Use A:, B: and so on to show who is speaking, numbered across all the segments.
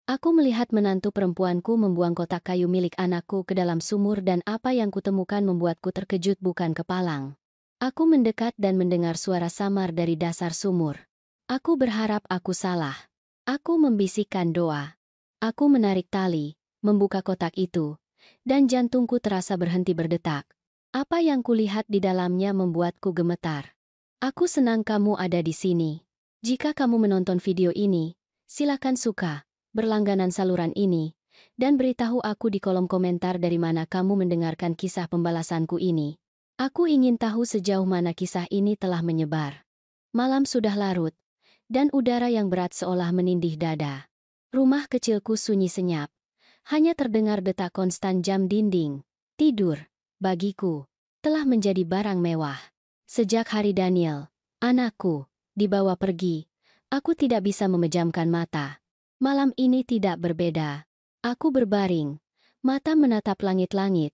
A: Aku melihat menantu perempuanku membuang kotak kayu milik anakku ke dalam sumur dan apa yang kutemukan membuatku terkejut bukan kepalang. Aku mendekat dan mendengar suara samar dari dasar sumur. Aku berharap aku salah. Aku membisikkan doa. Aku menarik tali, membuka kotak itu, dan jantungku terasa berhenti berdetak. Apa yang kulihat di dalamnya membuatku gemetar. Aku senang kamu ada di sini. Jika kamu menonton video ini, silakan suka, berlangganan saluran ini, dan beritahu aku di kolom komentar dari mana kamu mendengarkan kisah pembalasanku ini. Aku ingin tahu sejauh mana kisah ini telah menyebar. Malam sudah larut, dan udara yang berat seolah menindih dada. Rumah kecilku sunyi senyap. Hanya terdengar detak konstan jam dinding. Tidur, bagiku, telah menjadi barang mewah. Sejak hari Daniel, anakku, dibawa pergi, aku tidak bisa memejamkan mata. Malam ini tidak berbeda. Aku berbaring, mata menatap langit-langit,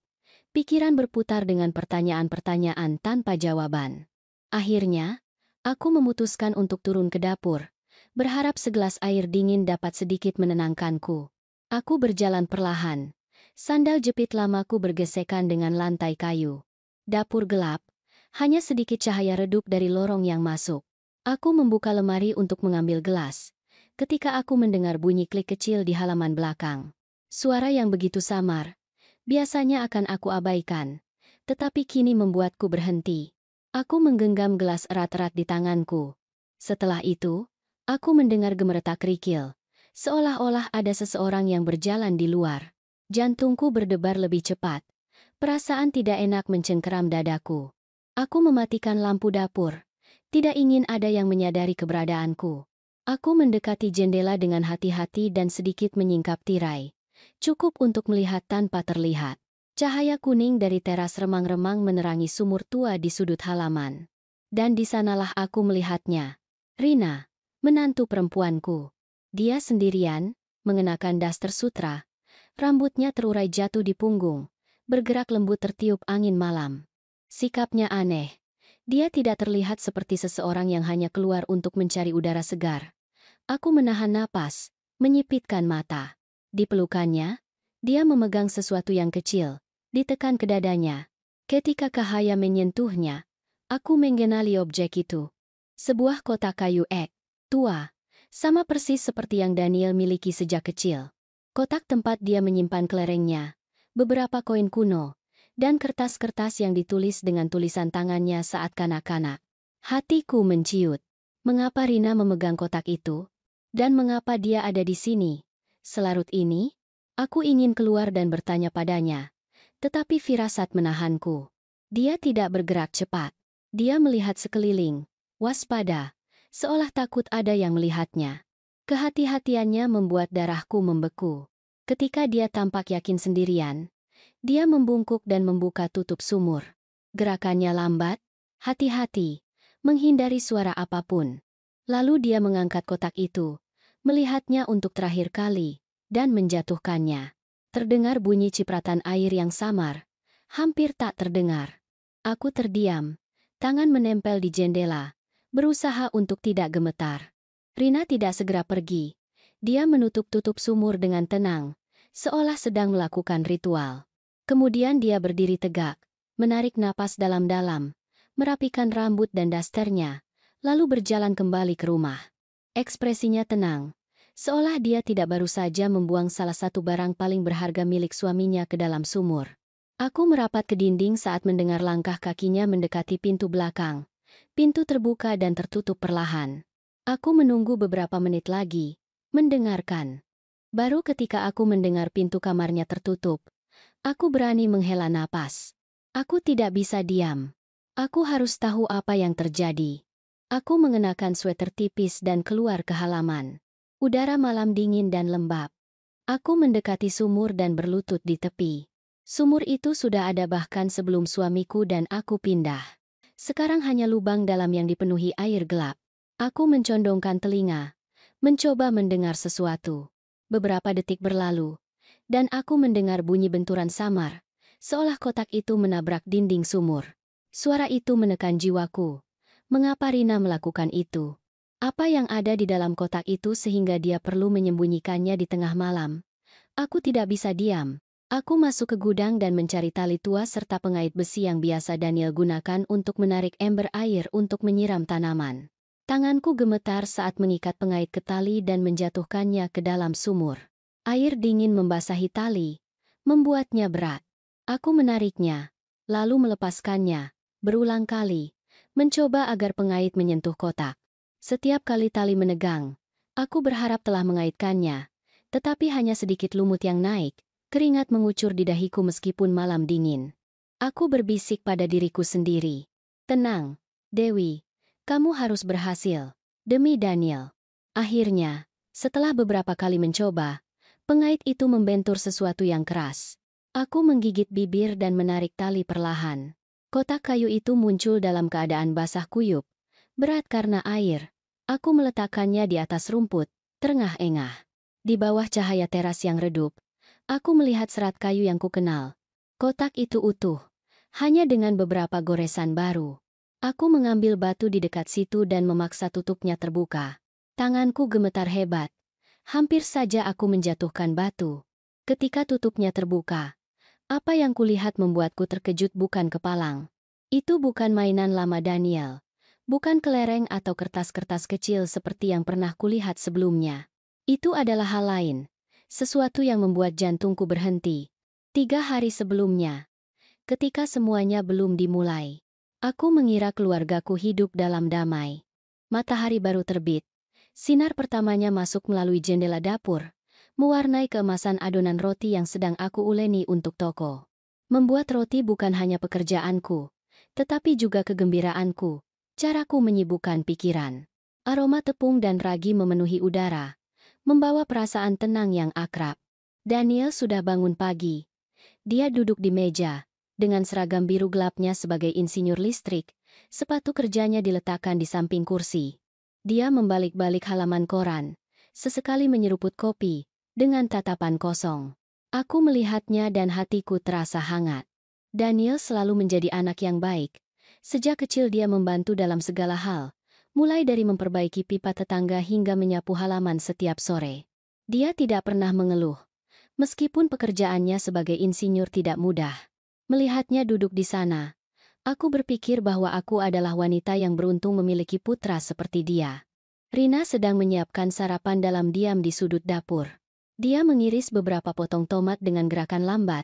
A: pikiran berputar dengan pertanyaan-pertanyaan tanpa jawaban. Akhirnya, aku memutuskan untuk turun ke dapur, berharap segelas air dingin dapat sedikit menenangkanku. Aku berjalan perlahan. Sandal jepit lamaku bergesekan dengan lantai kayu. Dapur gelap, hanya sedikit cahaya redup dari lorong yang masuk. Aku membuka lemari untuk mengambil gelas. Ketika aku mendengar bunyi klik kecil di halaman belakang. Suara yang begitu samar, biasanya akan aku abaikan, tetapi kini membuatku berhenti. Aku menggenggam gelas erat-erat di tanganku. Setelah itu, aku mendengar gemeretak kerikil, seolah-olah ada seseorang yang berjalan di luar. Jantungku berdebar lebih cepat. Perasaan tidak enak mencengkeram dadaku. Aku mematikan lampu dapur. Tidak ingin ada yang menyadari keberadaanku. Aku mendekati jendela dengan hati-hati dan sedikit menyingkap tirai. Cukup untuk melihat tanpa terlihat. Cahaya kuning dari teras remang-remang menerangi sumur tua di sudut halaman. Dan di sanalah aku melihatnya. Rina, menantu perempuanku. Dia sendirian, mengenakan daster sutra. Rambutnya terurai jatuh di punggung. Bergerak lembut tertiup angin malam. Sikapnya aneh. Dia tidak terlihat seperti seseorang yang hanya keluar untuk mencari udara segar. Aku menahan napas, menyipitkan mata. Di pelukannya, dia memegang sesuatu yang kecil, ditekan ke dadanya. Ketika cahaya menyentuhnya, aku mengenali objek itu. Sebuah kotak kayu tua, sama persis seperti yang Daniel miliki sejak kecil. Kotak tempat dia menyimpan kelerengnya, beberapa koin kuno, dan kertas-kertas yang ditulis dengan tulisan tangannya saat kanak-kanak. Hatiku menciut. Mengapa Rina memegang kotak itu? Dan mengapa dia ada di sini? Selarut ini, aku ingin keluar dan bertanya padanya. Tetapi firasat menahanku. Dia tidak bergerak cepat. Dia melihat sekeliling, waspada, seolah takut ada yang melihatnya. Kehati-hatiannya membuat darahku membeku. Ketika dia tampak yakin sendirian, dia membungkuk dan membuka tutup sumur. Gerakannya lambat, hati-hati, menghindari suara apapun. Lalu dia mengangkat kotak itu, melihatnya untuk terakhir kali, dan menjatuhkannya. Terdengar bunyi cipratan air yang samar, hampir tak terdengar. Aku terdiam, tangan menempel di jendela, berusaha untuk tidak gemetar. Rina tidak segera pergi. Dia menutup-tutup sumur dengan tenang, seolah sedang melakukan ritual. Kemudian dia berdiri tegak, menarik napas dalam-dalam, merapikan rambut dan dasternya, lalu berjalan kembali ke rumah. Ekspresinya tenang, seolah dia tidak baru saja membuang salah satu barang paling berharga milik suaminya ke dalam sumur. Aku merapat ke dinding saat mendengar langkah kakinya mendekati pintu belakang. Pintu terbuka dan tertutup perlahan. Aku menunggu beberapa menit lagi, mendengarkan. Baru ketika aku mendengar pintu kamarnya tertutup, aku berani menghela napas. Aku tidak bisa diam. Aku harus tahu apa yang terjadi. Aku mengenakan sweater tipis dan keluar ke halaman. Udara malam dingin dan lembab. Aku mendekati sumur dan berlutut di tepi. Sumur itu sudah ada bahkan sebelum suamiku dan aku pindah. Sekarang hanya lubang dalam yang dipenuhi air gelap. Aku mencondongkan telinga, mencoba mendengar sesuatu. Beberapa detik berlalu, dan aku mendengar bunyi benturan samar, seolah kotak itu menabrak dinding sumur. Suara itu menekan jiwaku. Mengapa Rina melakukan itu? Apa yang ada di dalam kotak itu sehingga dia perlu menyembunyikannya di tengah malam? Aku tidak bisa diam. Aku masuk ke gudang dan mencari tali tua serta pengait besi yang biasa Daniel gunakan untuk menarik ember air untuk menyiram tanaman. Tanganku gemetar saat mengikat pengait ke tali dan menjatuhkannya ke dalam sumur. Air dingin membasahi tali, membuatnya berat. Aku menariknya, lalu melepaskannya, berulang kali, mencoba agar pengait menyentuh kotak. Setiap kali tali menegang, aku berharap telah mengaitkannya. Tetapi hanya sedikit lumut yang naik, keringat mengucur di dahiku meskipun malam dingin. Aku berbisik pada diriku sendiri. Tenang, Dewi. Kamu harus berhasil. Demi Daniel. Akhirnya, setelah beberapa kali mencoba, pengait itu membentur sesuatu yang keras. Aku menggigit bibir dan menarik tali perlahan. Kotak kayu itu muncul dalam keadaan basah kuyup. Berat karena air. Aku meletakkannya di atas rumput, terengah-engah. Di bawah cahaya teras yang redup, aku melihat serat kayu yang kukenal. Kotak itu utuh, hanya dengan beberapa goresan baru. Aku mengambil batu di dekat situ dan memaksa tutupnya terbuka. Tanganku gemetar hebat. Hampir saja aku menjatuhkan batu. Ketika tutupnya terbuka, apa yang kulihat membuatku terkejut bukan kepalang. Itu bukan mainan lama Daniel. Bukan kelereng atau kertas-kertas kecil seperti yang pernah kulihat sebelumnya. Itu adalah hal lain, sesuatu yang membuat jantungku berhenti. 3 hari sebelumnya, ketika semuanya belum dimulai, aku mengira keluargaku hidup dalam damai. Matahari baru terbit, sinar pertamanya masuk melalui jendela dapur, mewarnai keemasan adonan roti yang sedang aku uleni untuk toko. Membuat roti bukan hanya pekerjaanku, tetapi juga kegembiraanku, caraku menyibukkan pikiran. Aroma tepung dan ragi memenuhi udara, membawa perasaan tenang yang akrab. Daniel sudah bangun pagi. Dia duduk di meja, dengan seragam biru gelapnya sebagai insinyur listrik, sepatu kerjanya diletakkan di samping kursi. Dia membalik-balik halaman koran, sesekali menyeruput kopi, dengan tatapan kosong. Aku melihatnya dan hatiku terasa hangat. Daniel selalu menjadi anak yang baik. Sejak kecil dia membantu dalam segala hal, mulai dari memperbaiki pipa tetangga hingga menyapu halaman setiap sore. Dia tidak pernah mengeluh, meskipun pekerjaannya sebagai insinyur tidak mudah. Melihatnya duduk di sana, aku berpikir bahwa aku adalah wanita yang beruntung memiliki putra seperti dia. Rina sedang menyiapkan sarapan dalam diam di sudut dapur. Dia mengiris beberapa potong tomat dengan gerakan lambat,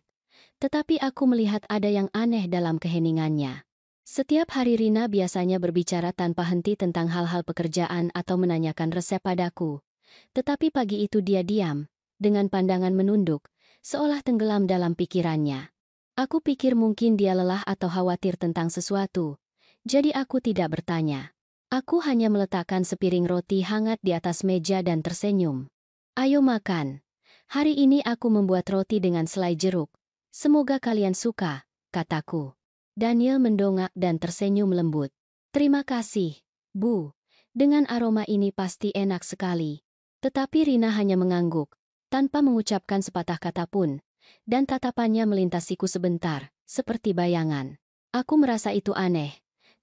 A: tetapi aku melihat ada yang aneh dalam keheningannya. Setiap hari Rina biasanya berbicara tanpa henti tentang hal-hal pekerjaan atau menanyakan resep padaku. Tetapi pagi itu dia diam, dengan pandangan menunduk, seolah tenggelam dalam pikirannya. Aku pikir mungkin dia lelah atau khawatir tentang sesuatu, jadi aku tidak bertanya. Aku hanya meletakkan sepiring roti hangat di atas meja dan tersenyum. Ayo makan. Hari ini aku membuat roti dengan selai jeruk. Semoga kalian suka, kataku. Daniel mendongak dan tersenyum lembut. Terima kasih, Bu. Dengan aroma ini pasti enak sekali. Tetapi Rina hanya mengangguk, tanpa mengucapkan sepatah kata pun, dan tatapannya melintasiku sebentar, seperti bayangan. Aku merasa itu aneh,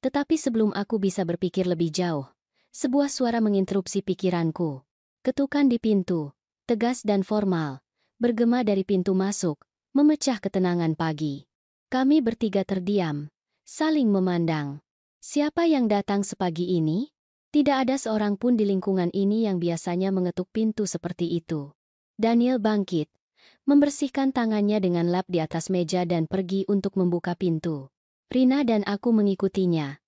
A: tetapi sebelum aku bisa berpikir lebih jauh, sebuah suara menginterupsi pikiranku. Ketukan di pintu, tegas dan formal, bergema dari pintu masuk, memecah ketenangan pagi. Kami bertiga terdiam, saling memandang. Siapa yang datang sepagi ini? Tidak ada seorang pun di lingkungan ini yang biasanya mengetuk pintu seperti itu. Daniel bangkit, membersihkan tangannya dengan lap di atas meja dan pergi untuk membuka pintu. Rina dan aku mengikutinya.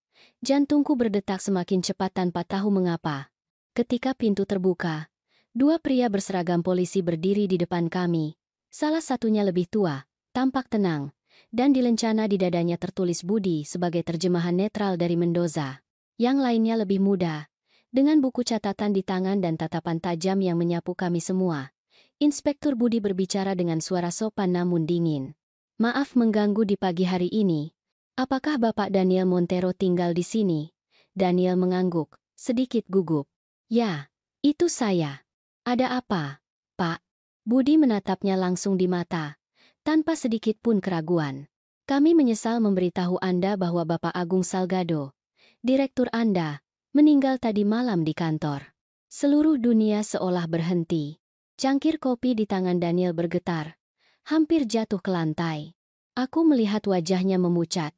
A: Jantungku berdetak semakin cepat tanpa tahu mengapa. Ketika pintu terbuka, 2 pria berseragam polisi berdiri di depan kami. Salah satunya lebih tua, tampak tenang, dan di lencana di dadanya tertulis Budi sebagai terjemahan netral dari Mendoza. Yang lainnya lebih muda, dengan buku catatan di tangan dan tatapan tajam yang menyapu kami semua. Inspektur Budi berbicara dengan suara sopan namun dingin. Maaf mengganggu di pagi hari ini. Apakah Bapak Daniel Montero tinggal di sini? Daniel mengangguk, sedikit gugup. Ya, itu saya. Ada apa, Pak? Budi menatapnya langsung di mata, tanpa sedikit pun keraguan. Kami menyesal memberitahu Anda bahwa Bapak Agung Salgado, direktur Anda, Meninggal tadi malam di kantor. Seluruh dunia seolah berhenti. Cangkir kopi di tangan Daniel bergetar. Hampir jatuh ke lantai. Aku melihat wajahnya memucat.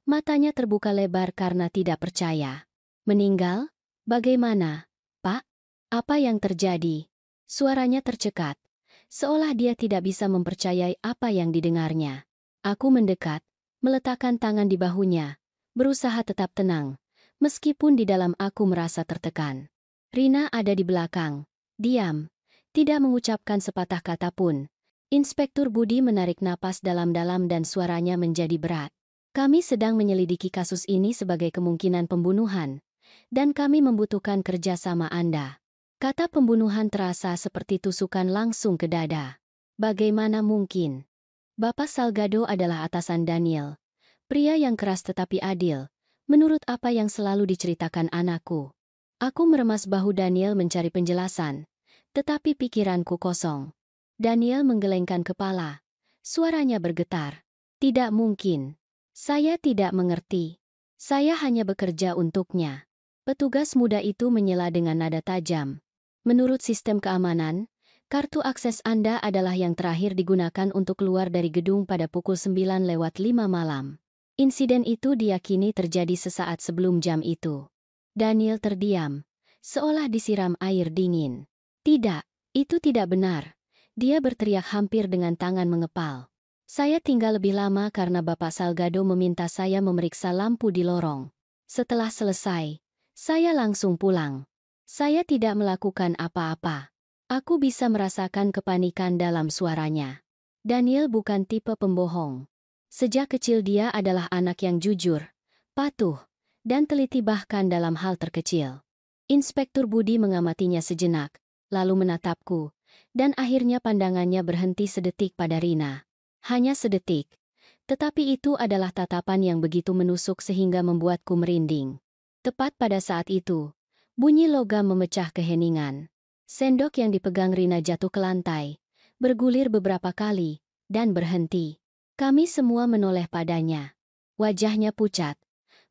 A: Matanya terbuka lebar karena tidak percaya. Meninggal? Bagaimana, Pak? Apa yang terjadi? Suaranya tercekat. Seolah dia tidak bisa mempercayai apa yang didengarnya. Aku mendekat, meletakkan tangan di bahunya, berusaha tetap tenang, meskipun di dalam aku merasa tertekan. Rina ada di belakang, diam, tidak mengucapkan sepatah kata pun. Inspektur Budi menarik napas dalam-dalam dan suaranya menjadi berat. Kami sedang menyelidiki kasus ini sebagai kemungkinan pembunuhan, dan kami membutuhkan kerjasama Anda. Kata pembunuhan terasa seperti tusukan langsung ke dada. Bagaimana mungkin? Bapak Salgado adalah atasan Daniel, pria yang keras tetapi adil, menurut apa yang selalu diceritakan anakku. Aku meremas bahu Daniel mencari penjelasan, tetapi pikiranku kosong. Daniel menggelengkan kepala. Suaranya bergetar. Tidak mungkin. Saya tidak mengerti. Saya hanya bekerja untuknya. Petugas muda itu menyela dengan nada tajam. Menurut sistem keamanan, kartu akses Anda adalah yang terakhir digunakan untuk keluar dari gedung pada pukul 9:05 malam. Insiden itu diyakini terjadi sesaat sebelum jam itu. Daniel terdiam, seolah disiram air dingin. Tidak, itu tidak benar. Dia berteriak hampir dengan tangan mengepal. Saya tinggal lebih lama karena Bapak Salgado meminta saya memeriksa lampu di lorong. Setelah selesai, saya langsung pulang. Saya tidak melakukan apa-apa. Aku bisa merasakan kepanikan dalam suaranya. Daniel bukan tipe pembohong. Sejak kecil dia adalah anak yang jujur, patuh, dan teliti bahkan dalam hal terkecil. Inspektur Budi mengamatinya sejenak, lalu menatapku, dan akhirnya pandangannya berhenti sedetik pada Rina. Hanya sedetik. Tetapi itu adalah tatapan yang begitu menusuk sehingga membuatku merinding. Tepat pada saat itu, bunyi logam memecah keheningan. Sendok yang dipegang Rina jatuh ke lantai, bergulir beberapa kali, dan berhenti. Kami semua menoleh padanya. Wajahnya pucat,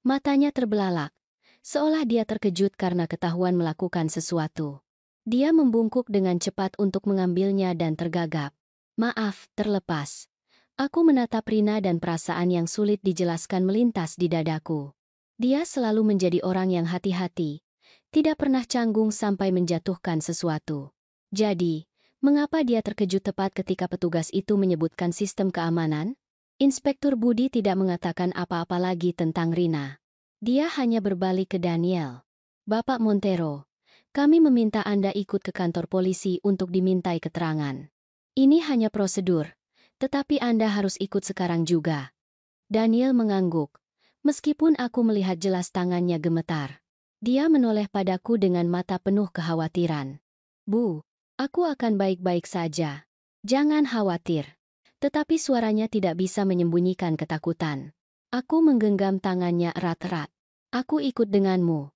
A: matanya terbelalak, seolah dia terkejut karena ketahuan melakukan sesuatu. Dia membungkuk dengan cepat untuk mengambilnya dan tergagap. Maaf, terlepas. Aku menatap Rina dan perasaan yang sulit dijelaskan melintas di dadaku. Dia selalu menjadi orang yang hati-hati, tidak pernah canggung sampai menjatuhkan sesuatu. Jadi, mengapa dia terkejut tepat ketika petugas itu menyebutkan sistem keamanan? Inspektur Budi tidak mengatakan apa-apa lagi tentang Rina. Dia hanya berbalik ke Daniel. Bapak Montero, kami meminta Anda ikut ke kantor polisi untuk dimintai keterangan. Ini hanya prosedur, tetapi Anda harus ikut sekarang juga. Daniel mengangguk, meskipun aku melihat jelas tangannya gemetar. Dia menoleh padaku dengan mata penuh kekhawatiran. Bu, aku akan baik-baik saja. Jangan khawatir. Tetapi suaranya tidak bisa menyembunyikan ketakutan. Aku menggenggam tangannya erat-erat. Aku ikut denganmu.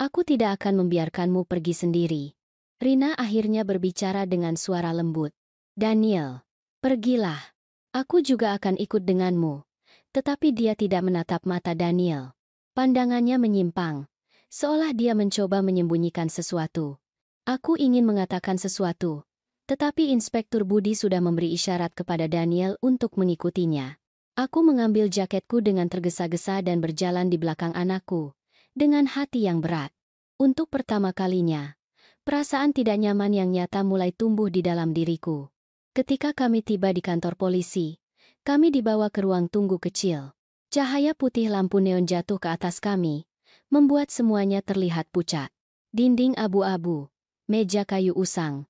A: Aku tidak akan membiarkanmu pergi sendiri. Rina akhirnya berbicara dengan suara lembut. Daniel, pergilah. Aku juga akan ikut denganmu. Tetapi dia tidak menatap mata Daniel. Pandangannya menyimpang, seolah dia mencoba menyembunyikan sesuatu. Aku ingin mengatakan sesuatu, tetapi Inspektur Budi sudah memberi isyarat kepada Daniel untuk mengikutinya. Aku mengambil jaketku dengan tergesa-gesa dan berjalan di belakang anakku, dengan hati yang berat. Untuk pertama kalinya, perasaan tidak nyaman yang nyata mulai tumbuh di dalam diriku. Ketika kami tiba di kantor polisi, kami dibawa ke ruang tunggu kecil. Cahaya putih lampu neon jatuh ke atas kami, membuat semuanya terlihat pucat. Dinding abu-abu, meja kayu usang.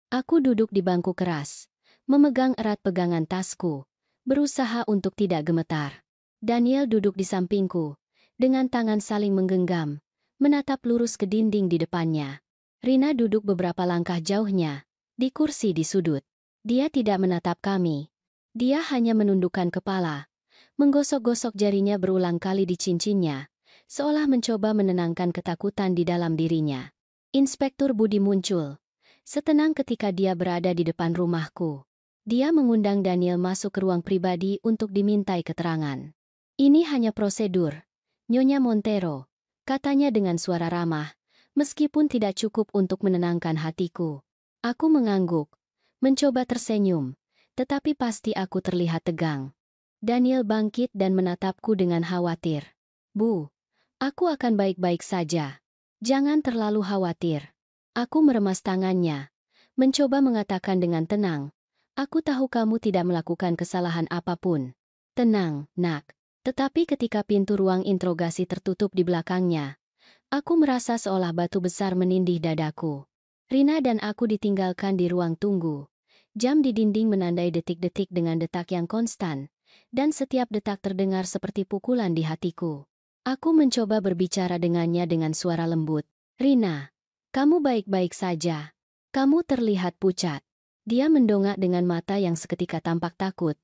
A: Aku duduk di bangku keras, memegang erat pegangan tasku, berusaha untuk tidak gemetar. Daniel duduk di sampingku, dengan tangan saling menggenggam, menatap lurus ke dinding di depannya. Rina duduk beberapa langkah jauhnya, di kursi di sudut. Dia tidak menatap kami. Dia hanya menundukkan kepala, menggosok-gosok jarinya berulang kali di cincinnya, seolah mencoba menenangkan ketakutan di dalam dirinya. Inspektur Budi muncul, setenang ketika dia berada di depan rumahku. Dia mengundang Daniel masuk ke ruang pribadi untuk dimintai keterangan. Ini hanya prosedur, Nyonya Montero. Katanya dengan suara ramah, meskipun tidak cukup untuk menenangkan hatiku. Aku mengangguk, mencoba tersenyum, tetapi pasti aku terlihat tegang. Daniel bangkit dan menatapku dengan khawatir. Bu, aku akan baik-baik saja. Jangan terlalu khawatir. Aku meremas tangannya, mencoba mengatakan dengan tenang. Aku tahu kamu tidak melakukan kesalahan apapun. Tenang, nak. Tetapi ketika pintu ruang interogasi tertutup di belakangnya, aku merasa seolah batu besar menindih dadaku. Rina dan aku ditinggalkan di ruang tunggu. Jam di dinding menandai detik-detik dengan detak yang konstan, dan setiap detak terdengar seperti pukulan di hatiku. Aku mencoba berbicara dengannya dengan suara lembut. Rina, kamu baik-baik saja. Kamu terlihat pucat. Dia mendongak dengan mata yang seketika tampak takut,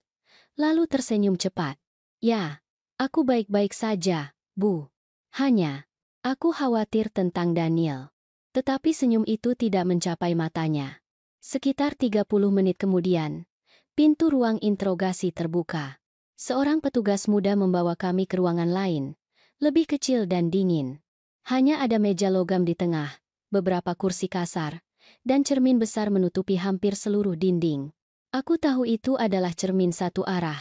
A: lalu tersenyum cepat. Ya, aku baik-baik saja, Bu. Hanya, aku khawatir tentang Daniel. Tetapi senyum itu tidak mencapai matanya. Sekitar 30 menit kemudian, pintu ruang interogasi terbuka. Seorang petugas muda membawa kami ke ruangan lain, lebih kecil dan dingin. Hanya ada meja logam di tengah, beberapa kursi kasar, dan cermin besar menutupi hampir seluruh dinding. Aku tahu itu adalah cermin satu arah,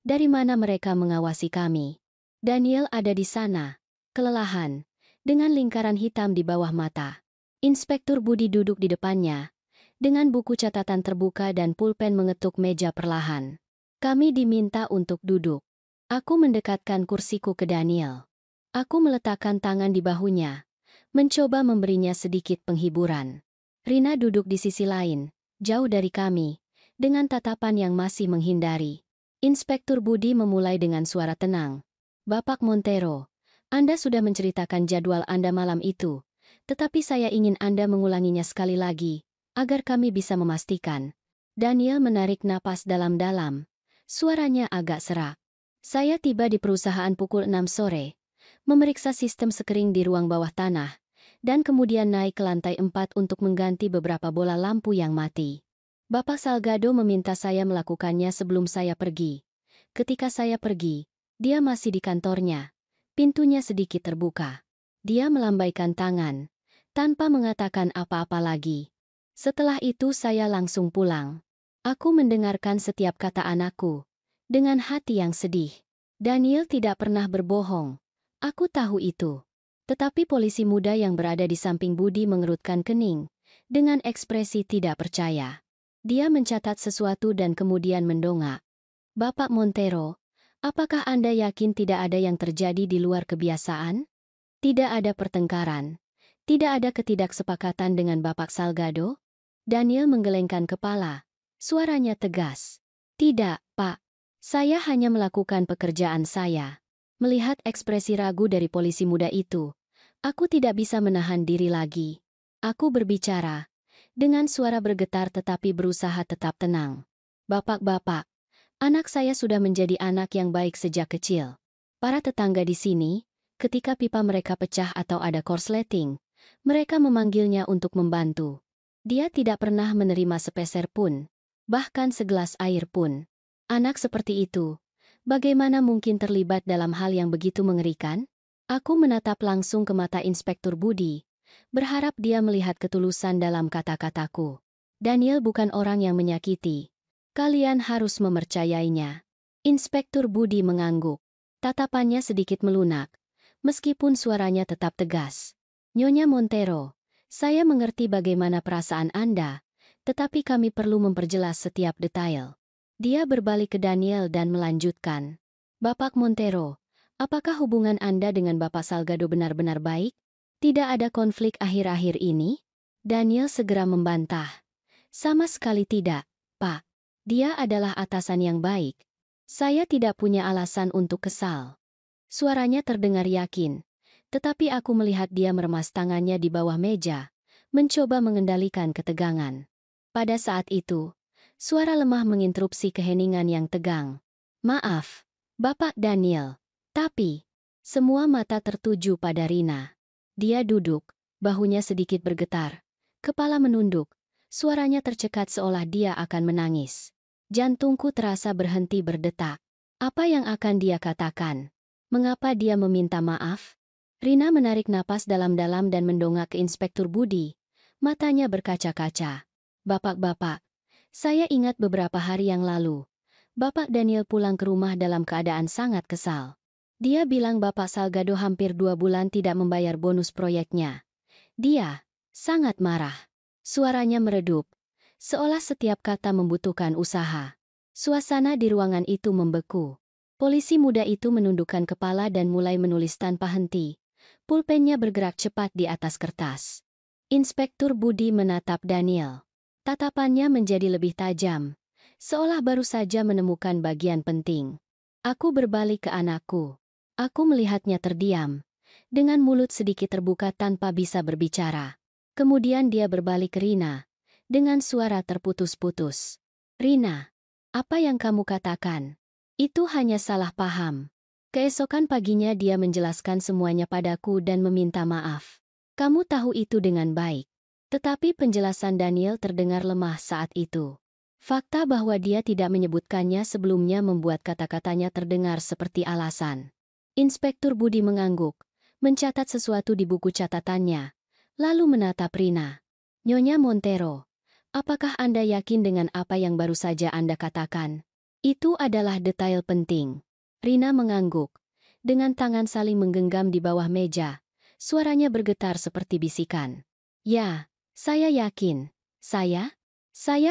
A: dari mana mereka mengawasi kami. Daniel ada di sana, kelelahan, dengan lingkaran hitam di bawah mata. Inspektur Budi duduk di depannya, dengan buku catatan terbuka dan pulpen mengetuk meja perlahan. Kami diminta untuk duduk. Aku mendekatkan kursiku ke Daniel. Aku meletakkan tangan di bahunya, mencoba memberinya sedikit penghiburan. Rina duduk di sisi lain, jauh dari kami, dengan tatapan yang masih menghindari. Inspektur Budi memulai dengan suara tenang. Bapak Montero, Anda sudah menceritakan jadwal Anda malam itu, tetapi saya ingin Anda mengulanginya sekali lagi, agar kami bisa memastikan. Daniel menarik napas dalam-dalam. Suaranya agak serak. Saya tiba di perusahaan pukul 6 sore, memeriksa sistem sekering di ruang bawah tanah, dan kemudian naik ke lantai 4 untuk mengganti beberapa bola lampu yang mati. Bapak Salgado meminta saya melakukannya sebelum saya pergi. Ketika saya pergi, dia masih di kantornya. Pintunya sedikit terbuka. Dia melambaikan tangan, tanpa mengatakan apa-apa lagi. Setelah itu saya langsung pulang. Aku mendengarkan setiap kata anakku, dengan hati yang sedih. Daniel tidak pernah berbohong. Aku tahu itu. Tetapi polisi muda yang berada di samping Budi mengerutkan kening, dengan ekspresi tidak percaya. Dia mencatat sesuatu dan kemudian mendongak. Bapak Montero, apakah Anda yakin tidak ada yang terjadi di luar kebiasaan? Tidak ada pertengkaran. Tidak ada ketidaksepakatan dengan Bapak Salgado? Daniel menggelengkan kepala. Suaranya tegas. Tidak, Pak. Saya hanya melakukan pekerjaan saya. Melihat ekspresi ragu dari polisi muda itu, aku tidak bisa menahan diri lagi. Aku berbicara dengan suara bergetar tetapi berusaha tetap tenang. Bapak-bapak, anak saya sudah menjadi anak yang baik sejak kecil. Para tetangga di sini, ketika pipa mereka pecah atau ada korsleting, mereka memanggilnya untuk membantu. Dia tidak pernah menerima sepeser pun, bahkan segelas air pun. Anak seperti itu, bagaimana mungkin terlibat dalam hal yang begitu mengerikan? Aku menatap langsung ke mata Inspektur Budi, berharap dia melihat ketulusan dalam kata-kataku. Daniel bukan orang yang menyakiti. Kalian harus mempercayainya. Inspektur Budi mengangguk. Tatapannya sedikit melunak, meskipun suaranya tetap tegas. Nyonya Montero, saya mengerti bagaimana perasaan Anda, tetapi kami perlu memperjelas setiap detail. Dia berbalik ke Daniel dan melanjutkan. Bapak Montero, apakah hubungan Anda dengan Bapak Salgado benar-benar baik? Tidak ada konflik akhir-akhir ini? Daniel segera membantah. Sama sekali tidak, Pak. Dia adalah atasan yang baik. Saya tidak punya alasan untuk kesal. Suaranya terdengar yakin, tetapi aku melihat dia meremas tangannya di bawah meja, mencoba mengendalikan ketegangan. Pada saat itu, suara lemah menginterupsi keheningan yang tegang. Maaf, Bapak Daniel, tapi semua mata tertuju pada Rina. Dia duduk, bahunya sedikit bergetar, kepala menunduk, suaranya tercekat seolah dia akan menangis. Jantungku terasa berhenti berdetak. Apa yang akan dia katakan? Mengapa dia meminta maaf? Rina menarik napas dalam-dalam dan mendongak ke Inspektur Budi. Matanya berkaca-kaca. Bapak-bapak, saya ingat beberapa hari yang lalu. Bapak Daniel pulang ke rumah dalam keadaan sangat kesal. Dia bilang Bapak Salgado hampir 2 bulan tidak membayar bonus proyeknya. Dia sangat marah. Suaranya meredup, seolah setiap kata membutuhkan usaha. Suasana di ruangan itu membeku. Polisi muda itu menundukkan kepala dan mulai menulis tanpa henti. Pulpennya bergerak cepat di atas kertas. Inspektur Budi menatap Daniel. Tatapannya menjadi lebih tajam, seolah baru saja menemukan bagian penting. Aku berbalik ke anakku. Aku melihatnya terdiam, dengan mulut sedikit terbuka tanpa bisa berbicara. Kemudian dia berbalik ke Rina, dengan suara terputus-putus. Rina, apa yang kamu katakan? Itu hanya salah paham. Keesokan paginya dia menjelaskan semuanya padaku dan meminta maaf. Kamu tahu itu dengan baik. Tetapi penjelasan Daniel terdengar lemah saat itu. Fakta bahwa dia tidak menyebutkannya sebelumnya membuat kata-katanya terdengar seperti alasan. Inspektur Budi mengangguk, mencatat sesuatu di buku catatannya, lalu menatap Rina. Nyonya Montero, apakah Anda yakin dengan apa yang baru saja Anda katakan? Itu adalah detail penting. Rina mengangguk, dengan tangan saling menggenggam di bawah meja. Suaranya bergetar seperti bisikan. Ya, saya yakin. Saya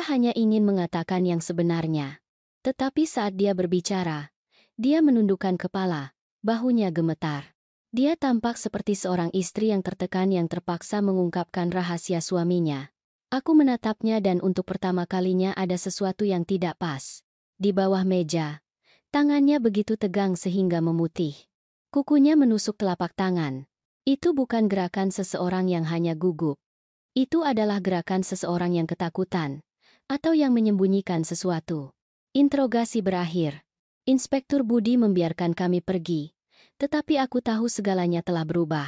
A: hanya ingin mengatakan yang sebenarnya. Tetapi saat dia berbicara, dia menundukkan kepala, bahunya gemetar. Dia tampak seperti seorang istri yang tertekan yang terpaksa mengungkapkan rahasia suaminya. Aku menatapnya dan untuk pertama kalinya ada sesuatu yang tidak pas. Di bawah meja, tangannya begitu tegang sehingga memutih. Kukunya menusuk telapak tangan. Itu bukan gerakan seseorang yang hanya gugup. Itu adalah gerakan seseorang yang ketakutan, atau yang menyembunyikan sesuatu. Interogasi berakhir. Inspektur Budi membiarkan kami pergi, tetapi aku tahu segalanya telah berubah.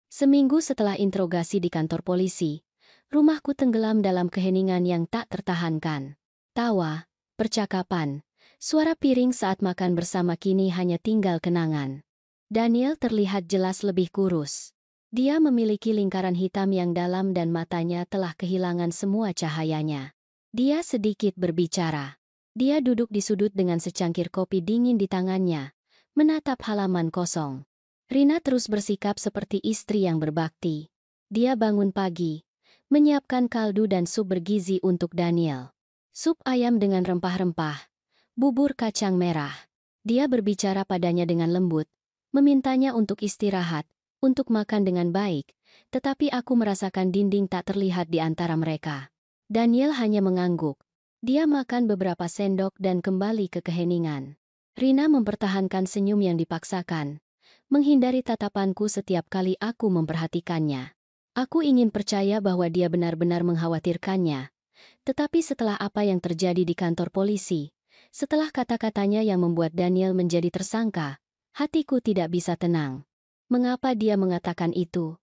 A: Seminggu setelah interogasi di kantor polisi, rumahku tenggelam dalam keheningan yang tak tertahankan. Tawa, percakapan, suara piring saat makan bersama kini hanya tinggal kenangan. Daniel terlihat jelas lebih kurus. Dia memiliki lingkaran hitam yang dalam dan matanya telah kehilangan semua cahayanya. Dia sedikit berbicara. Dia duduk di sudut dengan secangkir kopi dingin di tangannya, menatap halaman kosong. Rina terus bersikap seperti istri yang berbakti. Dia bangun pagi, menyiapkan kaldu dan sup bergizi untuk Daniel. Sup ayam dengan rempah-rempah, bubur kacang merah. Dia berbicara padanya dengan lembut, memintanya untuk istirahat, untuk makan dengan baik, tetapi aku merasakan dinding tak terlihat di antara mereka. Daniel hanya mengangguk. Dia makan beberapa sendok dan kembali ke keheningan. Rina mempertahankan senyum yang dipaksakan, menghindari tatapanku setiap kali aku memperhatikannya. Aku ingin percaya bahwa dia benar-benar mengkhawatirkannya, tetapi setelah apa yang terjadi di kantor polisi, setelah kata-katanya yang membuat Daniel menjadi tersangka, hatiku tidak bisa tenang. Mengapa dia mengatakan itu?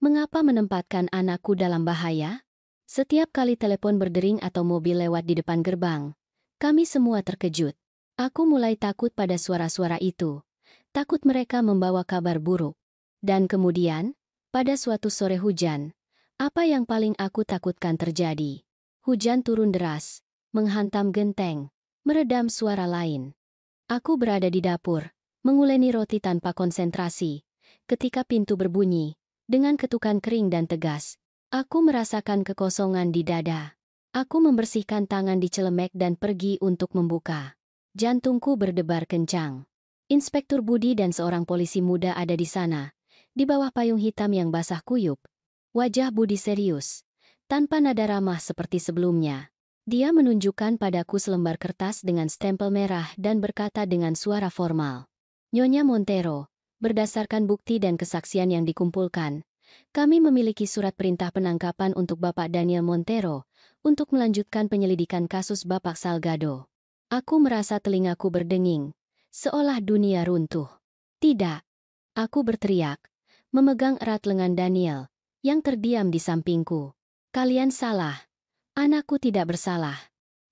A: Mengapa menempatkan anakku dalam bahaya? Setiap kali telepon berdering atau mobil lewat di depan gerbang, kami semua terkejut. Aku mulai takut pada suara-suara itu. Takut mereka membawa kabar buruk. Dan kemudian, pada suatu sore hujan, apa yang paling aku takutkan terjadi? Hujan turun deras, menghantam genteng, meredam suara lain. Aku berada di dapur, menguleni roti tanpa konsentrasi. Ketika pintu berbunyi, dengan ketukan kering dan tegas, aku merasakan kekosongan di dada. Aku membersihkan tangan di celemek dan pergi untuk membuka. Jantungku berdebar kencang. Inspektur Budi dan seorang polisi muda ada di sana, di bawah payung hitam yang basah kuyup. Wajah Budi serius, tanpa nada ramah seperti sebelumnya. Dia menunjukkan padaku selembar kertas dengan stempel merah dan berkata dengan suara formal. Nyonya Montero, berdasarkan bukti dan kesaksian yang dikumpulkan, kami memiliki surat perintah penangkapan untuk Bapak Daniel Montero untuk melanjutkan penyelidikan kasus Bapak Salgado. Aku merasa telingaku berdenging, seolah dunia runtuh. Tidak, aku berteriak, memegang erat lengan Daniel, yang terdiam di sampingku. Kalian salah. Anakku tidak bersalah.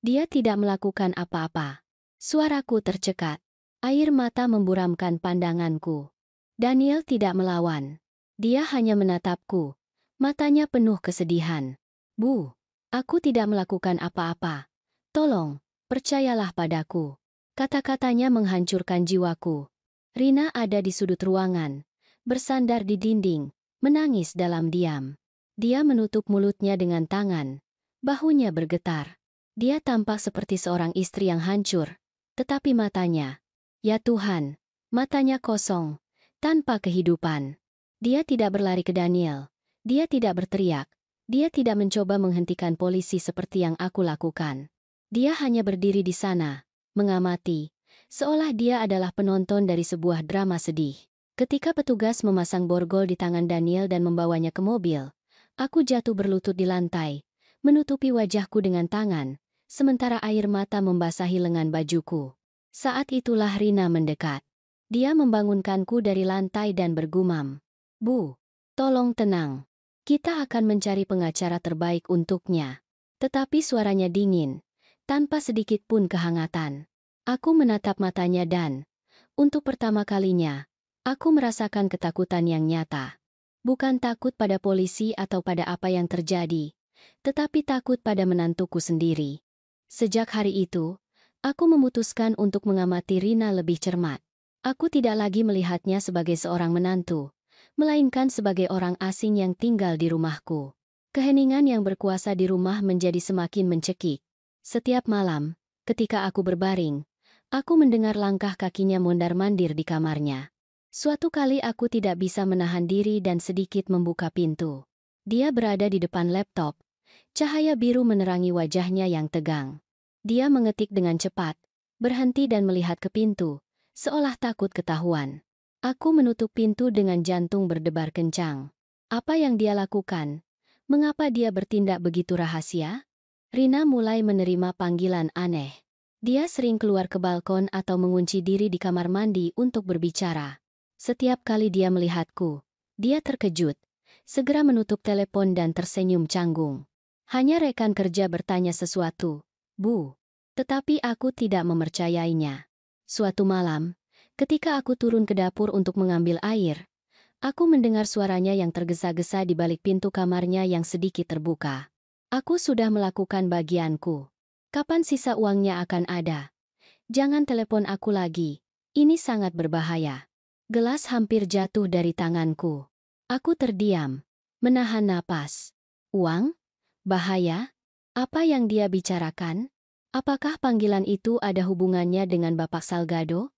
A: Dia tidak melakukan apa-apa. Suaraku tercekat. Air mata memburamkan pandanganku. Daniel tidak melawan. Dia hanya menatapku. Matanya penuh kesedihan. Bu, aku tidak melakukan apa-apa. Tolong, percayalah padaku. Kata-katanya menghancurkan jiwaku. Rina ada di sudut ruangan, bersandar di dinding, menangis dalam diam. Dia menutup mulutnya dengan tangan. Bahunya bergetar. Dia tampak seperti seorang istri yang hancur. Tetapi matanya, ya Tuhan, matanya kosong, tanpa kehidupan. Dia tidak berlari ke Daniel. Dia tidak berteriak. Dia tidak mencoba menghentikan polisi seperti yang aku lakukan. Dia hanya berdiri di sana, mengamati, seolah dia adalah penonton dari sebuah drama sedih. Ketika petugas memasang borgol di tangan Daniel dan membawanya ke mobil, aku jatuh berlutut di lantai, menutupi wajahku dengan tangan, sementara air mata membasahi lengan bajuku. Saat itulah Rina mendekat. Dia membangunkanku dari lantai dan bergumam, "Bu, tolong tenang. Kita akan mencari pengacara terbaik untuknya." Tetapi suaranya dingin, tanpa sedikit pun kehangatan. Aku menatap matanya dan, untuk pertama kalinya, aku merasakan ketakutan yang nyata. Bukan takut pada polisi atau pada apa yang terjadi, tetapi takut pada menantuku sendiri. Sejak hari itu, aku memutuskan untuk mengamati Rina lebih cermat. Aku tidak lagi melihatnya sebagai seorang menantu, melainkan sebagai orang asing yang tinggal di rumahku. Keheningan yang berkuasa di rumah menjadi semakin mencekik. Setiap malam, ketika aku berbaring, aku mendengar langkah kakinya mondar-mandir di kamarnya. Suatu kali aku tidak bisa menahan diri dan sedikit membuka pintu. Dia berada di depan laptop. Cahaya biru menerangi wajahnya yang tegang. Dia mengetik dengan cepat, berhenti dan melihat ke pintu, seolah takut ketahuan. Aku menutup pintu dengan jantung berdebar kencang. Apa yang dia lakukan? Mengapa dia bertindak begitu rahasia? Rina mulai menerima panggilan aneh. Dia sering keluar ke balkon atau mengunci diri di kamar mandi untuk berbicara. Setiap kali dia melihatku, dia terkejut, segera menutup telepon dan tersenyum canggung. Hanya rekan kerja bertanya sesuatu, "Bu." Tetapi aku tidak mempercayainya. Suatu malam, ketika aku turun ke dapur untuk mengambil air, aku mendengar suaranya yang tergesa-gesa di balik pintu kamarnya yang sedikit terbuka. Aku sudah melakukan bagianku. Kapan sisa uangnya akan ada? Jangan telepon aku lagi. Ini sangat berbahaya. Gelas hampir jatuh dari tanganku. Aku terdiam, menahan napas. Uang? Bahaya? Apa yang dia bicarakan? Apakah panggilan itu ada hubungannya dengan Bapak Salgado?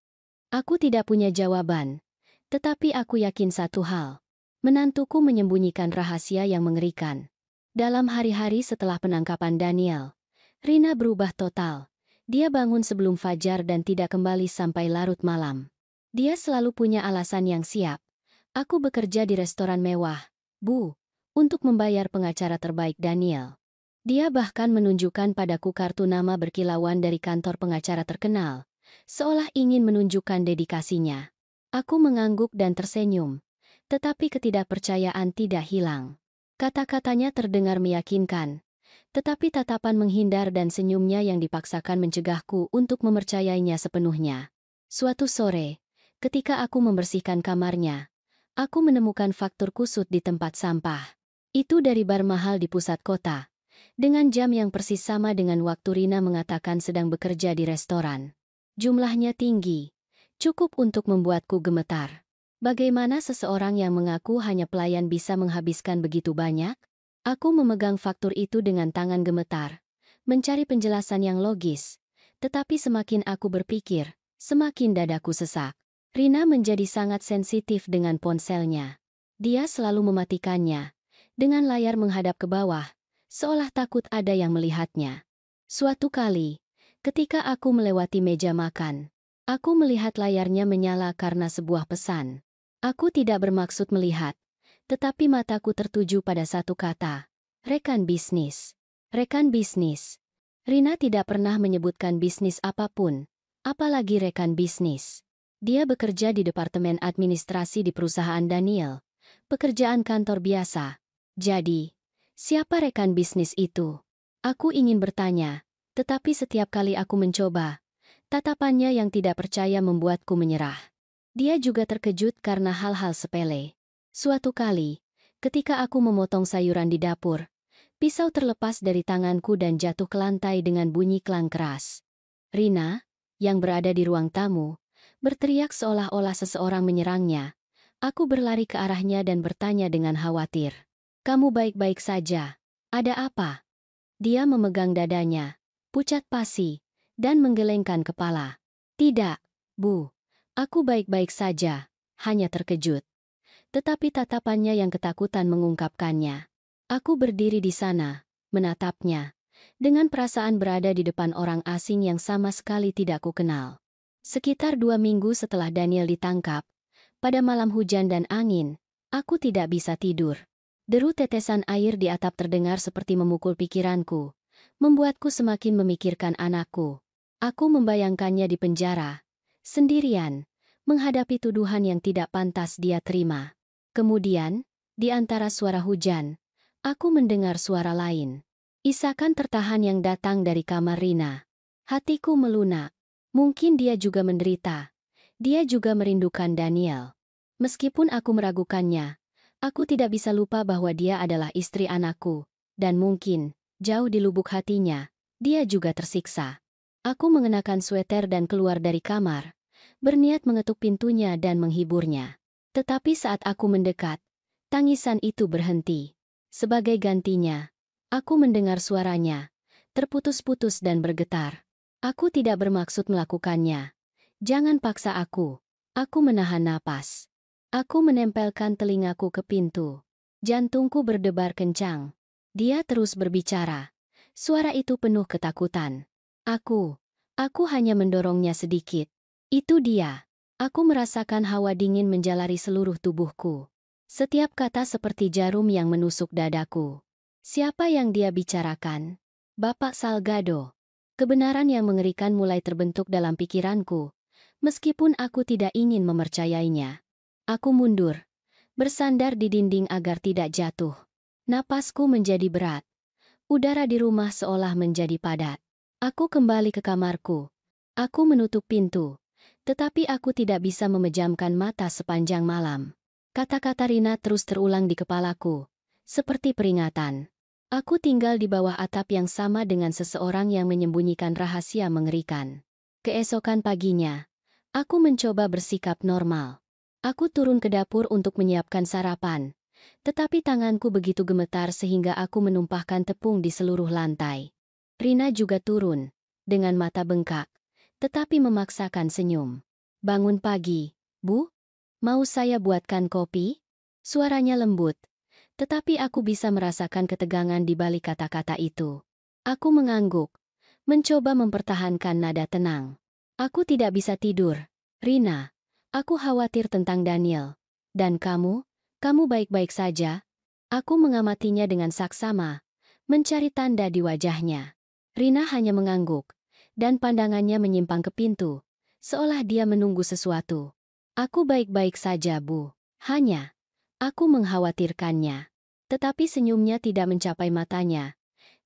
A: Aku tidak punya jawaban, tetapi aku yakin satu hal. Menantuku menyembunyikan rahasia yang mengerikan. Dalam hari-hari setelah penangkapan Daniel, Rina berubah total. Dia bangun sebelum fajar dan tidak kembali sampai larut malam. Dia selalu punya alasan yang siap. Aku bekerja di restoran mewah, Bu, untuk membayar pengacara terbaik Daniel. Dia bahkan menunjukkan padaku kartu nama berkilauan dari kantor pengacara terkenal, seolah ingin menunjukkan dedikasinya. Aku mengangguk dan tersenyum, tetapi ketidakpercayaan tidak hilang. Kata-katanya terdengar meyakinkan, tetapi tatapan menghindar dan senyumnya yang dipaksakan mencegahku untuk mempercayainya sepenuhnya. Suatu sore, ketika aku membersihkan kamarnya, aku menemukan faktur kusut di tempat sampah. Itu dari bar mahal di pusat kota, dengan jam yang persis sama dengan waktu Rina mengatakan sedang bekerja di restoran. Jumlahnya tinggi, cukup untuk membuatku gemetar. Bagaimana seseorang yang mengaku hanya pelayan bisa menghabiskan begitu banyak? Aku memegang faktur itu dengan tangan gemetar, mencari penjelasan yang logis. Tetapi semakin aku berpikir, semakin dadaku sesak. Rina menjadi sangat sensitif dengan ponselnya. Dia selalu mematikannya, dengan layar menghadap ke bawah, seolah takut ada yang melihatnya. Suatu kali, ketika aku melewati meja makan, aku melihat layarnya menyala karena sebuah pesan. Aku tidak bermaksud melihat, tetapi mataku tertuju pada satu kata, rekan bisnis. Rekan bisnis. Rina tidak pernah menyebutkan bisnis apapun, apalagi rekan bisnis. Dia bekerja di departemen administrasi di perusahaan Daniel, pekerjaan kantor biasa. Jadi, siapa rekan bisnis itu? Aku ingin bertanya, tetapi setiap kali aku mencoba, tatapannya yang tidak percaya membuatku menyerah. Dia juga terkejut karena hal-hal sepele. Suatu kali, ketika aku memotong sayuran di dapur, pisau terlepas dari tanganku dan jatuh ke lantai dengan bunyi klang keras. Rina, yang berada di ruang tamu, berteriak seolah-olah seseorang menyerangnya. Aku berlari ke arahnya dan bertanya dengan khawatir. "Kamu baik-baik saja? Ada apa?" Dia memegang dadanya, pucat pasi, dan menggelengkan kepala. "Tidak, Bu. Aku baik-baik saja, hanya terkejut." Tetapi tatapannya yang ketakutan mengungkapkannya. Aku berdiri di sana, menatapnya, dengan perasaan berada di depan orang asing yang sama sekali tidak kukenal. Sekitar 2 minggu setelah Daniel ditangkap, pada malam hujan dan angin, aku tidak bisa tidur. Deru tetesan air di atap terdengar seperti memukul pikiranku, membuatku semakin memikirkan anakku. Aku membayangkannya di penjara, sendirian, menghadapi tuduhan yang tidak pantas dia terima. Kemudian, di antara suara hujan, aku mendengar suara lain. Isakan tertahan yang datang dari kamar Rina. Hatiku melunak. Mungkin dia juga menderita. Dia juga merindukan Daniel. Meskipun aku meragukannya, aku tidak bisa lupa bahwa dia adalah istri anakku. Dan mungkin, jauh di lubuk hatinya, dia juga tersiksa. Aku mengenakan sweter dan keluar dari kamar, berniat mengetuk pintunya dan menghiburnya. Tetapi saat aku mendekat, tangisan itu berhenti. Sebagai gantinya, aku mendengar suaranya, terputus-putus dan bergetar. Aku tidak bermaksud melakukannya. Jangan paksa aku. Aku menahan napas. Aku menempelkan telingaku ke pintu. Jantungku berdebar kencang. Dia terus berbicara. Suara itu penuh ketakutan. Aku hanya mendorongnya sedikit. Itu dia. Aku merasakan hawa dingin menjalari seluruh tubuhku. Setiap kata seperti jarum yang menusuk dadaku. Siapa yang dia bicarakan? Bapak Salgado. Kebenaran yang mengerikan mulai terbentuk dalam pikiranku, meskipun aku tidak ingin mempercayainya. Aku mundur, bersandar di dinding agar tidak jatuh. Napasku menjadi berat. Udara di rumah seolah menjadi padat. Aku kembali ke kamarku. Aku menutup pintu. Tetapi aku tidak bisa memejamkan mata sepanjang malam. Kata-kata Rina terus terulang di kepalaku, seperti peringatan. Aku tinggal di bawah atap yang sama dengan seseorang yang menyembunyikan rahasia mengerikan. Keesokan paginya, aku mencoba bersikap normal. Aku turun ke dapur untuk menyiapkan sarapan, tetapi tanganku begitu gemetar sehingga aku menumpahkan tepung di seluruh lantai. Rina juga turun, dengan mata bengkak, tetapi memaksakan senyum. "Bangun pagi, Bu? Mau saya buatkan kopi?" Suaranya lembut, tetapi aku bisa merasakan ketegangan di balik kata-kata itu. Aku mengangguk, mencoba mempertahankan nada tenang. "Aku tidak bisa tidur, Rina. Aku khawatir tentang Daniel. Dan kamu? Kamu baik-baik saja?" Aku mengamatinya dengan saksama, mencari tanda di wajahnya. Rina hanya mengangguk, dan pandangannya menyimpang ke pintu, seolah dia menunggu sesuatu. "Aku baik-baik saja, Bu. Hanya, aku mengkhawatirkannya." Tetapi senyumnya tidak mencapai matanya,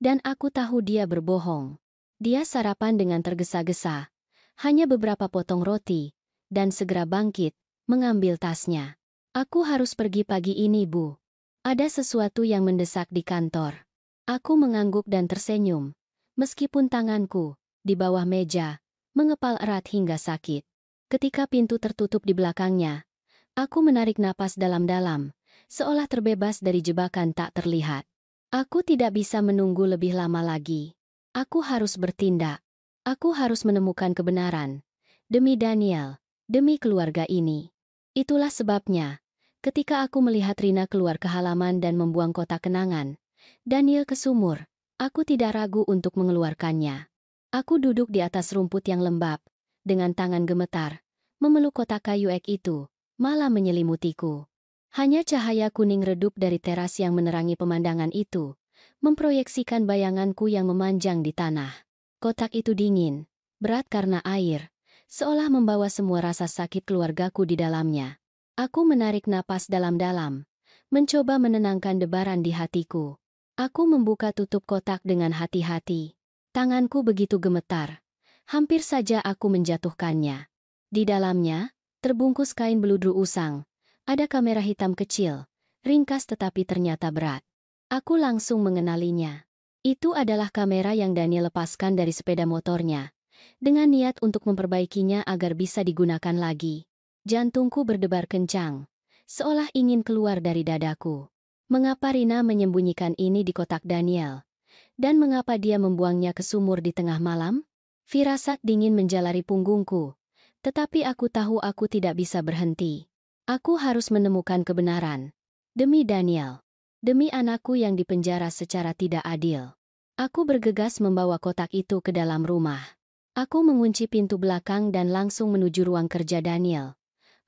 A: dan aku tahu dia berbohong. Dia sarapan dengan tergesa-gesa, hanya beberapa potong roti, dan segera bangkit, mengambil tasnya. "Aku harus pergi pagi ini, Bu. Ada sesuatu yang mendesak di kantor." Aku mengangguk dan tersenyum, meskipun tanganku, di bawah meja, mengepal erat hingga sakit. Ketika pintu tertutup di belakangnya, aku menarik napas dalam-dalam, seolah terbebas dari jebakan tak terlihat. Aku tidak bisa menunggu lebih lama lagi. Aku harus bertindak. Aku harus menemukan kebenaran. Demi Daniel, demi keluarga ini. Itulah sebabnya, ketika aku melihat Rina keluar ke halaman dan membuang kotak kenangan, Daniel ke sumur, aku tidak ragu untuk mengeluarkannya. Aku duduk di atas rumput yang lembab, dengan tangan gemetar, memeluk kotak kayu ek itu, malah menyelimutiku. Hanya cahaya kuning redup dari teras yang menerangi pemandangan itu, memproyeksikan bayanganku yang memanjang di tanah. Kotak itu dingin, berat karena air, seolah membawa semua rasa sakit keluargaku di dalamnya. Aku menarik napas dalam-dalam, mencoba menenangkan debaran di hatiku. Aku membuka tutup kotak dengan hati-hati. Tanganku begitu gemetar, hampir saja aku menjatuhkannya. Di dalamnya, Terbungkus kain beludru usang. Ada kamera hitam kecil, ringkas tetapi ternyata berat. Aku langsung mengenalinya. Itu adalah kamera yang Daniel lepaskan dari sepeda motornya, dengan niat untuk memperbaikinya agar bisa digunakan lagi. Jantungku berdebar kencang, seolah ingin keluar dari dadaku. Mengapa Rina menyembunyikan ini di kotak Daniel? Dan mengapa dia membuangnya ke sumur di tengah malam? Firasat dingin menjalari punggungku, tetapi aku tahu aku tidak bisa berhenti. Aku harus menemukan kebenaran. Demi Daniel. Demi anakku yang dipenjara secara tidak adil. Aku bergegas membawa kotak itu ke dalam rumah. Aku mengunci pintu belakang dan langsung menuju ruang kerja Daniel.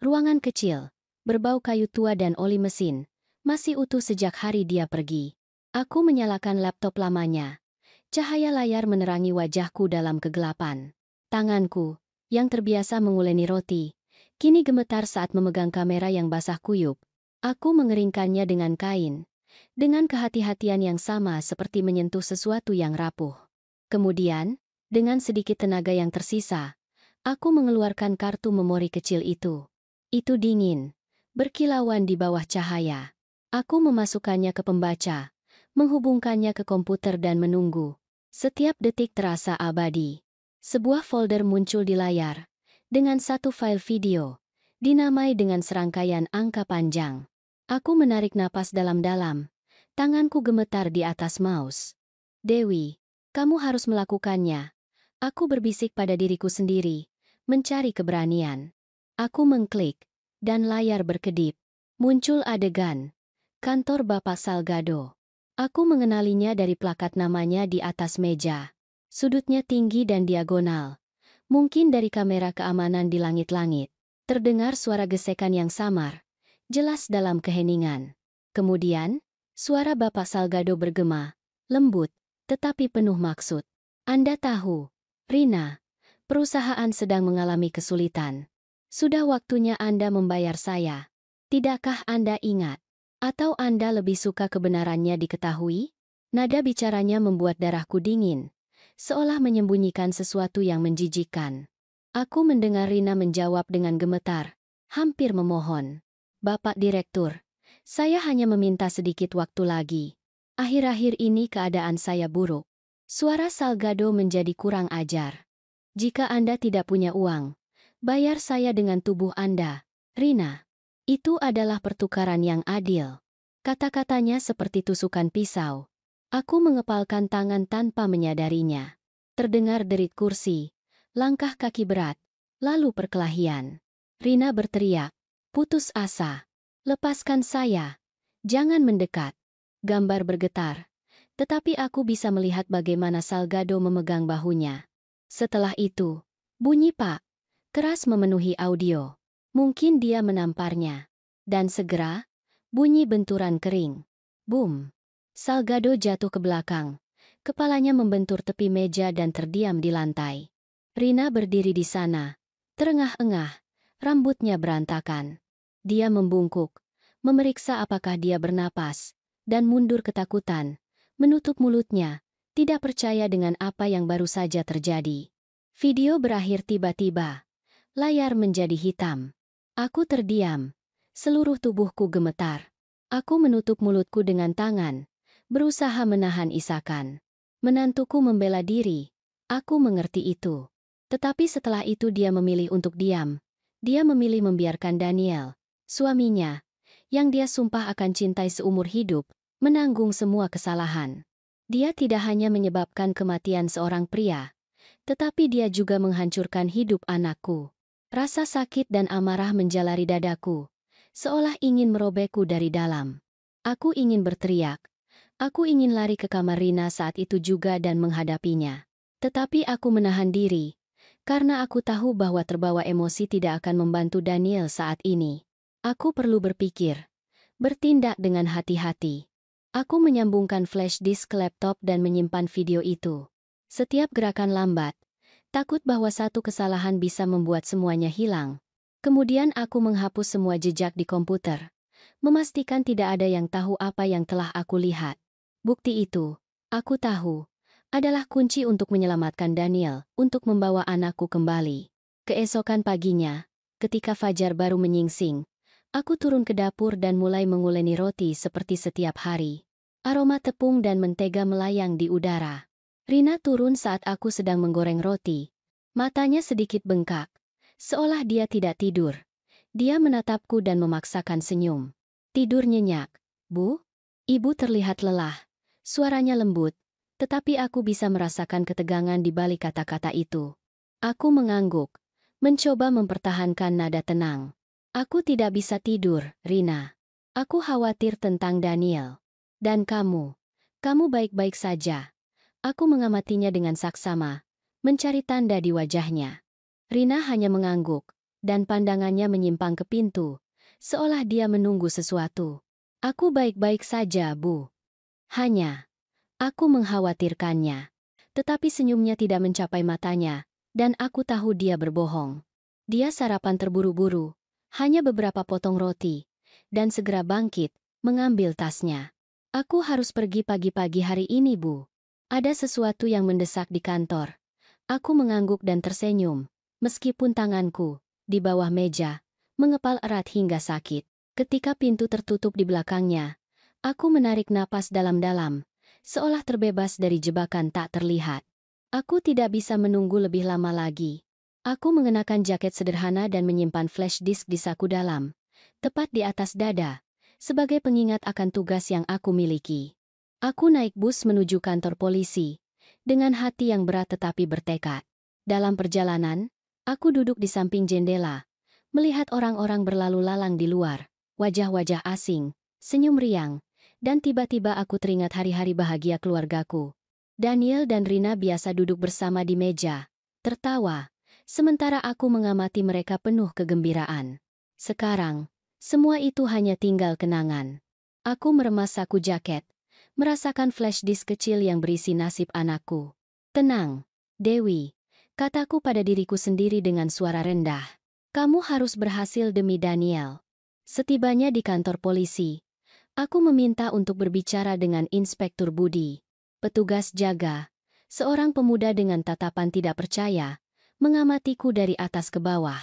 A: Ruangan kecil, berbau kayu tua dan oli mesin, masih utuh sejak hari dia pergi. Aku menyalakan laptop lamanya. Cahaya layar menerangi wajahku dalam kegelapan. Tanganku, yang terbiasa menguleni roti, kini gemetar saat memegang kamera yang basah kuyup. Aku mengeringkannya dengan kain, dengan kehati-hatian yang sama seperti menyentuh sesuatu yang rapuh. Kemudian, dengan sedikit tenaga yang tersisa, aku mengeluarkan kartu memori kecil itu. Itu dingin, berkilauan di bawah cahaya. Aku memasukkannya ke pembaca, menghubungkannya ke komputer dan menunggu. Setiap detik terasa abadi. Sebuah folder muncul di layar, dengan satu file video, dinamai dengan serangkaian angka panjang. Aku menarik napas dalam-dalam, tanganku gemetar di atas mouse. Dewi, kamu harus melakukannya. Aku berbisik pada diriku sendiri, mencari keberanian. Aku mengklik, dan layar berkedip. Muncul adegan. Kantor Bapak Salgado. Aku mengenalinya dari plakat namanya di atas meja. Sudutnya tinggi dan diagonal. Mungkin dari kamera keamanan di langit-langit. Terdengar suara gesekan yang samar, jelas dalam keheningan. Kemudian, suara Bapak Salgado bergema, lembut, tetapi penuh maksud. Anda tahu, Rina, perusahaan sedang mengalami kesulitan. Sudah waktunya Anda membayar saya. Tidakkah Anda ingat? Atau Anda lebih suka kebenarannya diketahui? Nada bicaranya membuat darahku dingin, seolah menyembunyikan sesuatu yang menjijikkan. Aku mendengar Rina menjawab dengan gemetar, hampir memohon. Bapak Direktur, saya hanya meminta sedikit waktu lagi. Akhir-akhir ini keadaan saya buruk. Suara Salgado menjadi kurang ajar. Jika Anda tidak punya uang, bayar saya dengan tubuh Anda, Rina. Itu adalah pertukaran yang adil. Kata-katanya seperti tusukan pisau. Aku mengepalkan tangan tanpa menyadarinya. Terdengar derit kursi, langkah kaki berat, lalu perkelahian. Rina berteriak, putus asa. Lepaskan saya. Jangan mendekat. Gambar bergetar. Tetapi aku bisa melihat bagaimana Salgado memegang bahunya. Setelah itu, bunyi Pak keras memenuhi audio. Mungkin dia menamparnya. Dan segera, bunyi benturan kering. Boom. Salgado jatuh ke belakang. Kepalanya membentur tepi meja dan terdiam di lantai. Rina berdiri di sana, terengah-engah, rambutnya berantakan. Dia membungkuk, memeriksa apakah dia bernapas, dan mundur ketakutan, menutup mulutnya, tidak percaya dengan apa yang baru saja terjadi. Video berakhir tiba-tiba. Layar menjadi hitam. Aku terdiam. Seluruh tubuhku gemetar. Aku menutup mulutku dengan tangan, berusaha menahan isakan. Menantuku membela diri. Aku mengerti itu. Tetapi setelah itu dia memilih untuk diam. Dia memilih membiarkan Daniel, suaminya, yang dia sumpah akan cintai seumur hidup, menanggung semua kesalahan. Dia tidak hanya menyebabkan kematian seorang pria, tetapi dia juga menghancurkan hidup anakku. Rasa sakit dan amarah menjalari dadaku, seolah ingin merobekku dari dalam. Aku ingin berteriak. Aku ingin lari ke kamar Rina saat itu juga dan menghadapinya. Tetapi aku menahan diri, karena aku tahu bahwa terbawa emosi tidak akan membantu Daniel saat ini. Aku perlu berpikir, bertindak dengan hati-hati. Aku menyambungkan flash disk ke laptop dan menyimpan video itu. Setiap gerakan lambat, takut bahwa satu kesalahan bisa membuat semuanya hilang. Kemudian aku menghapus semua jejak di komputer, memastikan tidak ada yang tahu apa yang telah aku lihat. Bukti itu, aku tahu, adalah kunci untuk menyelamatkan Daniel, untuk membawa anakku kembali. Keesokan paginya, Ketika fajar baru menyingsing, aku turun ke dapur dan mulai menguleni roti seperti setiap hari. Aroma tepung dan mentega melayang di udara. Rina turun saat aku sedang menggoreng roti. Matanya sedikit bengkak, seolah dia tidak tidur. Dia menatapku dan memaksakan senyum. Tidur nyenyak, Bu? Ibu terlihat lelah. Suaranya lembut, tetapi aku bisa merasakan ketegangan di balik kata-kata itu. Aku mengangguk, mencoba mempertahankan nada tenang. Aku tidak bisa tidur, Rina. Aku khawatir tentang Daniel. Dan kamu baik-baik saja. Aku mengamatinya dengan saksama, mencari tanda di wajahnya. Rina hanya mengangguk, dan pandangannya menyimpang ke pintu, seolah dia menunggu sesuatu. Aku baik-baik saja, Bu. Hanya, aku mengkhawatirkannya. Tetapi senyumnya tidak mencapai matanya, dan aku tahu dia berbohong. Dia sarapan terburu-buru, hanya beberapa potong roti, dan segera bangkit, mengambil tasnya. Aku harus pergi pagi-pagi hari ini, Bu. Ada sesuatu yang mendesak di kantor. Aku mengangguk dan tersenyum, meskipun tanganku, di bawah meja, mengepal erat hingga sakit. Ketika pintu tertutup di belakangnya, aku menarik napas dalam-dalam, seolah terbebas dari jebakan tak terlihat. Aku tidak bisa menunggu lebih lama lagi. Aku mengenakan jaket sederhana dan menyimpan flash disk di saku dalam, tepat di atas dada, sebagai pengingat akan tugas yang aku miliki. Aku naik bus menuju kantor polisi, dengan hati yang berat tetapi bertekad. Dalam perjalanan, aku duduk di samping jendela, melihat orang-orang berlalu lalang di luar, wajah-wajah asing, senyum riang, dan tiba-tiba aku teringat hari-hari bahagia keluargaku. Daniel dan Rina biasa duduk bersama di meja, tertawa, sementara aku mengamati mereka penuh kegembiraan. Sekarang, semua itu hanya tinggal kenangan. Aku meremas saku jaket, merasakan flash disk kecil yang berisi nasib anakku. Tenang, Dewi, kataku pada diriku sendiri dengan suara rendah. Kamu harus berhasil demi Daniel. Setibanya di kantor polisi, aku meminta untuk berbicara dengan Inspektur Budi. Petugas jaga, seorang pemuda dengan tatapan tidak percaya, mengamatiku dari atas ke bawah.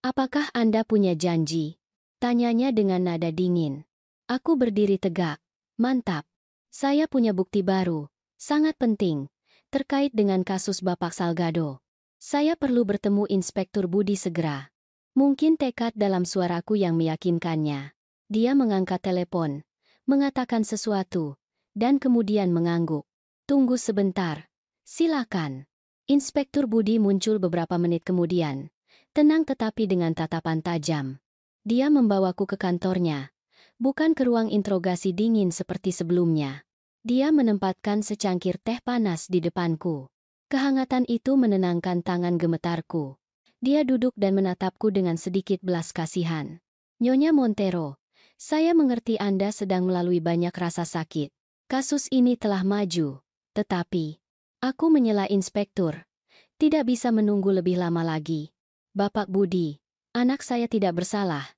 A: Apakah Anda punya janji? Tanyanya dengan nada dingin. Aku berdiri tegak. Mantap. Saya punya bukti baru, sangat penting, terkait dengan kasus Bapak Salgado. Saya perlu bertemu Inspektur Budi segera. Mungkin tekad dalam suaraku yang meyakinkannya. Dia mengangkat telepon, mengatakan sesuatu, dan kemudian mengangguk. Tunggu sebentar. Silakan. Inspektur Budi muncul beberapa menit kemudian, tenang tetapi dengan tatapan tajam. Dia membawaku ke kantornya, bukan ke ruang interogasi dingin seperti sebelumnya. Dia menempatkan secangkir teh panas di depanku. Kehangatan itu menenangkan tangan gemetarku. Dia duduk dan menatapku dengan sedikit belas kasihan. Nyonya Montero, saya mengerti Anda sedang melalui banyak rasa sakit. Kasus ini telah maju, tetapi aku menyela inspektur. Tidak bisa menunggu lebih lama lagi. Bapak Budi, anak saya tidak bersalah,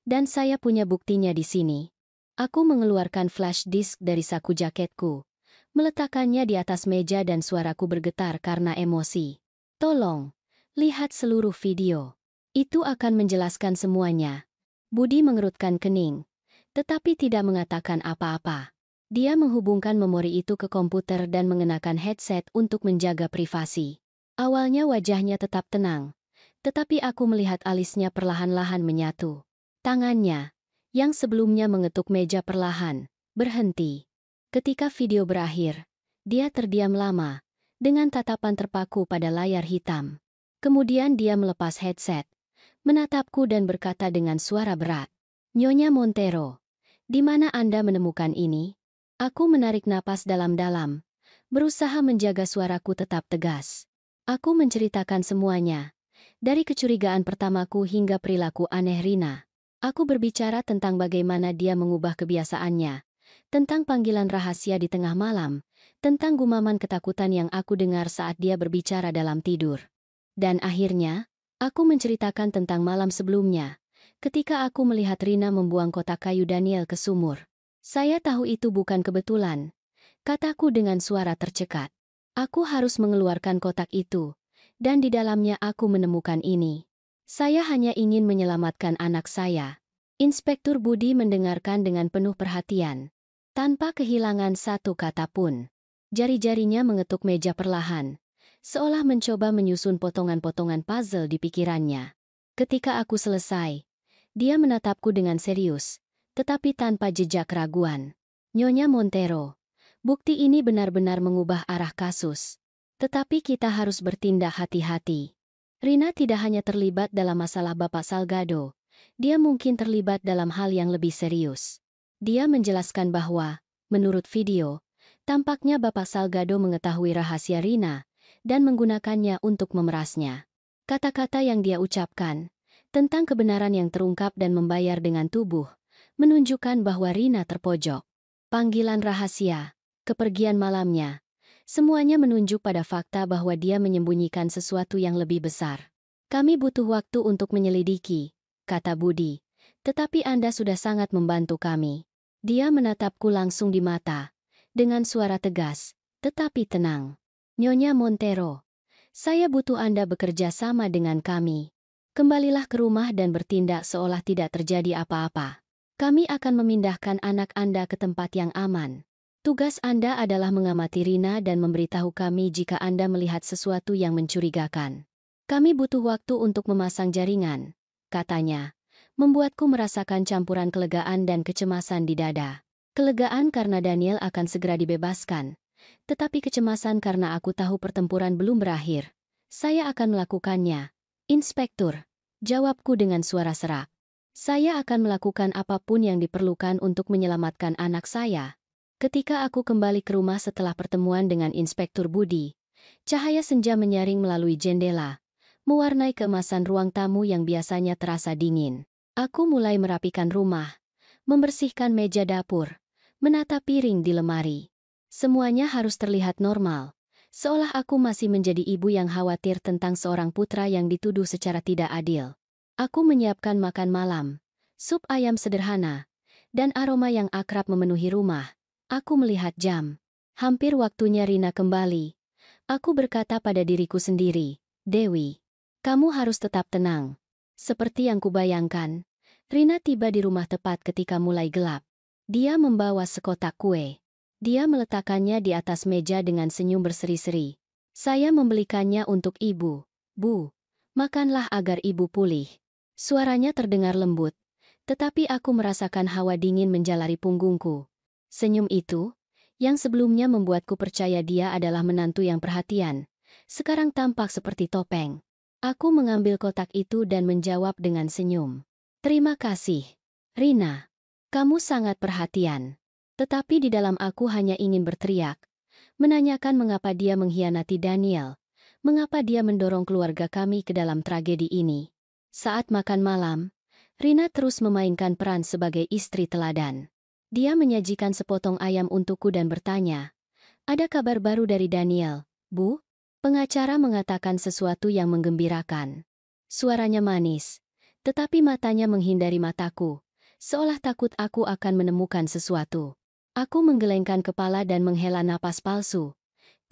A: dan saya punya buktinya di sini. Aku mengeluarkan flash disk dari saku jaketku, meletakkannya di atas meja dan suaraku bergetar karena emosi. Tolong, lihat seluruh video. Itu akan menjelaskan semuanya. Budi mengerutkan kening, tetapi tidak mengatakan apa-apa. Dia menghubungkan memori itu ke komputer dan mengenakan headset untuk menjaga privasi. Awalnya wajahnya tetap tenang, tetapi aku melihat alisnya perlahan-lahan menyatu. Tangannya, yang sebelumnya mengetuk meja perlahan, berhenti. Ketika video berakhir, dia terdiam lama, dengan tatapan terpaku pada layar hitam. Kemudian dia melepas headset, menatapku dan berkata dengan suara berat, "Nyonya Montero, di mana Anda menemukan ini?" Aku menarik napas dalam-dalam, berusaha menjaga suaraku tetap tegas. Aku menceritakan semuanya, dari kecurigaan pertamaku hingga perilaku aneh Rina. Aku berbicara tentang bagaimana dia mengubah kebiasaannya, tentang panggilan rahasia di tengah malam, tentang gumaman ketakutan yang aku dengar saat dia berbicara dalam tidur. Dan akhirnya, aku menceritakan tentang malam sebelumnya, ketika aku melihat Rina membuang kotak kayu Daniel ke sumur. Saya tahu itu bukan kebetulan, kataku dengan suara tercekat. Aku harus mengeluarkan kotak itu, dan di dalamnya aku menemukan ini. Saya hanya ingin menyelamatkan anak saya. Inspektur Budi mendengarkan dengan penuh perhatian. Tanpa kehilangan satu kata pun. Jari-jarinya mengetuk meja perlahan, seolah mencoba menyusun potongan-potongan puzzle di pikirannya. Ketika aku selesai, dia menatapku dengan serius, tetapi tanpa jejak keraguan. Nyonya Montero, bukti ini benar-benar mengubah arah kasus. Tetapi kita harus bertindak hati-hati. Rina tidak hanya terlibat dalam masalah Bapak Salgado, dia mungkin terlibat dalam hal yang lebih serius. Dia menjelaskan bahwa, menurut video, tampaknya Bapak Salgado mengetahui rahasia Rina dan menggunakannya untuk memerasnya. Kata-kata yang dia ucapkan tentang kebenaran yang terungkap dan membayar dengan tubuh menunjukkan bahwa Rina terpojok. Panggilan rahasia, kepergian malamnya, semuanya menunjuk pada fakta bahwa dia menyembunyikan sesuatu yang lebih besar. Kami butuh waktu untuk menyelidiki, kata Budi, tetapi Anda sudah sangat membantu kami. Dia menatapku langsung di mata, dengan suara tegas, tetapi tenang. Nyonya Montero, saya butuh Anda bekerja sama dengan kami. Kembalilah ke rumah dan bertindak seolah tidak terjadi apa-apa. Kami akan memindahkan anak Anda ke tempat yang aman. Tugas Anda adalah mengamati Rina dan memberitahu kami jika Anda melihat sesuatu yang mencurigakan. Kami butuh waktu untuk memasang jaringan, katanya, membuatku merasakan campuran kelegaan dan kecemasan di dada. Kelegaan karena Daniel akan segera dibebaskan, tetapi kecemasan karena aku tahu pertempuran belum berakhir. Saya akan melakukannya, Inspektur, jawabku dengan suara serak. Saya akan melakukan apapun yang diperlukan untuk menyelamatkan anak saya. Ketika aku kembali ke rumah setelah pertemuan dengan Inspektur Budi, cahaya senja menyaring melalui jendela, mewarnai keemasan ruang tamu yang biasanya terasa dingin. Aku mulai merapikan rumah, membersihkan meja dapur, menata piring di lemari. Semuanya harus terlihat normal, seolah aku masih menjadi ibu yang khawatir tentang seorang putra yang dituduh secara tidak adil. Aku menyiapkan makan malam, sup ayam sederhana, dan aroma yang akrab memenuhi rumah. Aku melihat jam. Hampir waktunya Rina kembali. Aku berkata pada diriku sendiri, Dewi, kamu harus tetap tenang. Seperti yang kubayangkan, Rina tiba di rumah tepat ketika mulai gelap. Dia membawa sekotak kue. Dia meletakkannya di atas meja dengan senyum berseri-seri. Saya membelikannya untuk ibu. Bu, makanlah agar ibu pulih. Suaranya terdengar lembut, tetapi aku merasakan hawa dingin menjalari punggungku. Senyum itu, yang sebelumnya membuatku percaya dia adalah menantu yang perhatian, sekarang tampak seperti topeng. Aku mengambil kotak itu dan menjawab dengan senyum. Terima kasih, Rina. Kamu sangat perhatian. Tetapi di dalam aku hanya ingin berteriak, menanyakan mengapa dia mengkhianati Daniel, mengapa dia mendorong keluarga kami ke dalam tragedi ini. Saat makan malam, Rina terus memainkan peran sebagai istri teladan. Dia menyajikan sepotong ayam untukku dan bertanya, ada kabar baru dari Daniel, Bu? Pengacara mengatakan sesuatu yang menggembirakan. Suaranya manis, tetapi matanya menghindari mataku, seolah takut aku akan menemukan sesuatu. Aku menggelengkan kepala dan menghela napas palsu.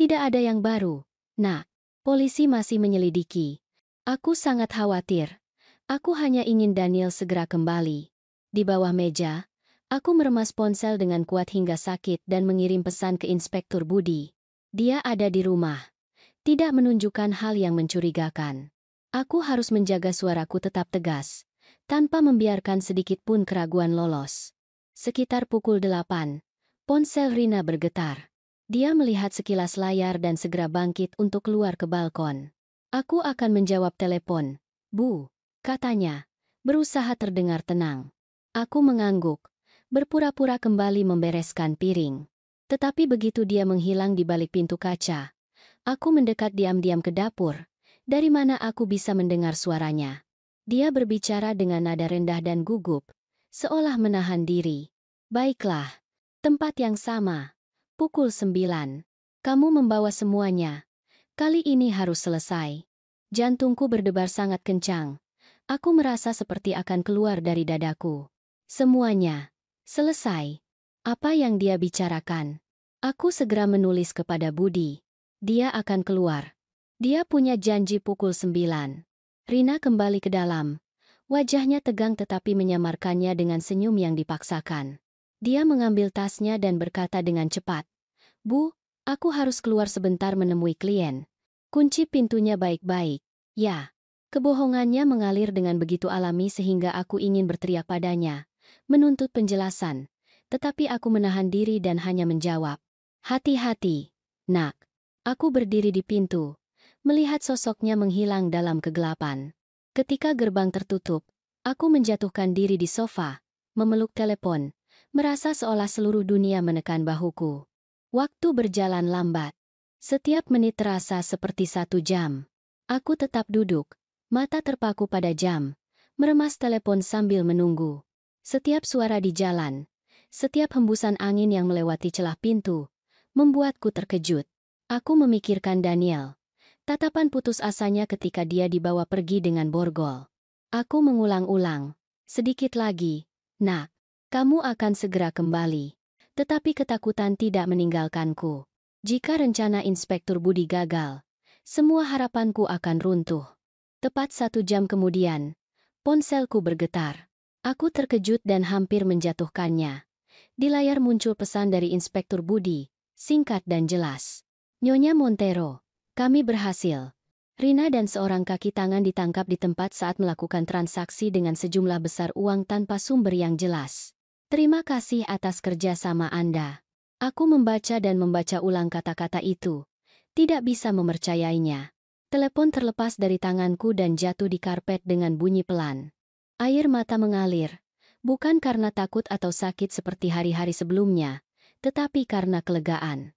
A: Tidak ada yang baru. Nak, polisi masih menyelidiki. Aku sangat khawatir. Aku hanya ingin Daniel segera kembali. Di bawah meja, aku meremas ponsel dengan kuat hingga sakit dan mengirim pesan ke Inspektur Budi. Dia ada di rumah. Tidak menunjukkan hal yang mencurigakan. Aku harus menjaga suaraku tetap tegas, tanpa membiarkan sedikit pun keraguan lolos. Sekitar pukul 8, ponsel Rina bergetar. Dia melihat sekilas layar dan segera bangkit untuk keluar ke balkon. Aku akan menjawab telepon, Bu, katanya, berusaha terdengar tenang. Aku mengangguk, berpura-pura kembali membereskan piring. Tetapi begitu dia menghilang di balik pintu kaca, aku mendekat diam-diam ke dapur, dari mana aku bisa mendengar suaranya. Dia berbicara dengan nada rendah dan gugup, seolah menahan diri. Baiklah, tempat yang sama, pukul 9. Kamu membawa semuanya. Kali ini harus selesai. Jantungku berdebar sangat kencang. Aku merasa seperti akan keluar dari dadaku. Semuanya. Selesai. Apa yang dia bicarakan? Aku segera menulis kepada Budi. Dia akan keluar. Dia punya janji pukul 9. Rina kembali ke dalam. Wajahnya tegang tetapi menyamarkannya dengan senyum yang dipaksakan. Dia mengambil tasnya dan berkata dengan cepat, "Bu, aku harus keluar sebentar menemui klien. Kunci pintunya baik-baik." Ya, kebohongannya mengalir dengan begitu alami sehingga aku ingin berteriak padanya, menuntut penjelasan. Tetapi aku menahan diri dan hanya menjawab, "Hati-hati, nak." Aku berdiri di pintu, melihat sosoknya menghilang dalam kegelapan. Ketika gerbang tertutup, aku menjatuhkan diri di sofa, memeluk telepon, merasa seolah seluruh dunia menekan bahuku. Waktu berjalan lambat. Setiap menit terasa seperti 1 jam. Aku tetap duduk, mata terpaku pada jam, meremas telepon sambil menunggu. Setiap suara di jalan, setiap hembusan angin yang melewati celah pintu, membuatku terkejut. Aku memikirkan Daniel. Tatapan putus asanya ketika dia dibawa pergi dengan borgol. Aku mengulang-ulang. "Sedikit lagi, nak. Kamu akan segera kembali." Tetapi ketakutan tidak meninggalkanku. Jika rencana Inspektur Budi gagal, semua harapanku akan runtuh. Tepat 1 jam kemudian, ponselku bergetar. Aku terkejut dan hampir menjatuhkannya. Di layar muncul pesan dari Inspektur Budi, singkat dan jelas. "Nyonya Montero, kami berhasil." Rina dan seorang kaki tangan ditangkap di tempat saat melakukan transaksi dengan sejumlah besar uang tanpa sumber yang jelas. "Terima kasih atas kerjasama Anda." Aku membaca dan membaca ulang kata-kata itu. Tidak bisa mempercayainya. Telepon terlepas dari tanganku dan jatuh di karpet dengan bunyi pelan. Air mata mengalir, bukan karena takut atau sakit seperti hari-hari sebelumnya, tetapi karena kelegaan.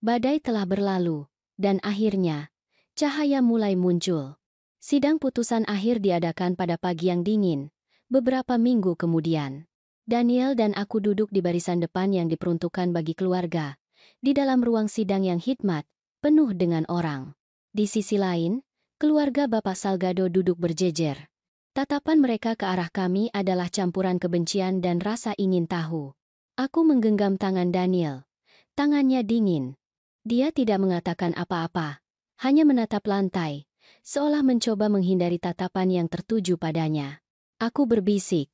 A: Badai telah berlalu, dan akhirnya, cahaya mulai muncul. Sidang putusan akhir diadakan pada pagi yang dingin, beberapa minggu kemudian. Daniel dan aku duduk di barisan depan yang diperuntukkan bagi keluarga, di dalam ruang sidang yang hikmat, penuh dengan orang. Di sisi lain, keluarga Bapak Salgado duduk berjejer. Tatapan mereka ke arah kami adalah campuran kebencian dan rasa ingin tahu. Aku menggenggam tangan Daniel. Tangannya dingin. Dia tidak mengatakan apa-apa, hanya menatap lantai, seolah mencoba menghindari tatapan yang tertuju padanya. Aku berbisik,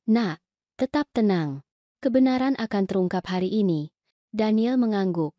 A: "Nak, tetap tenang. Kebenaran akan terungkap hari ini." Daniel mengangguk,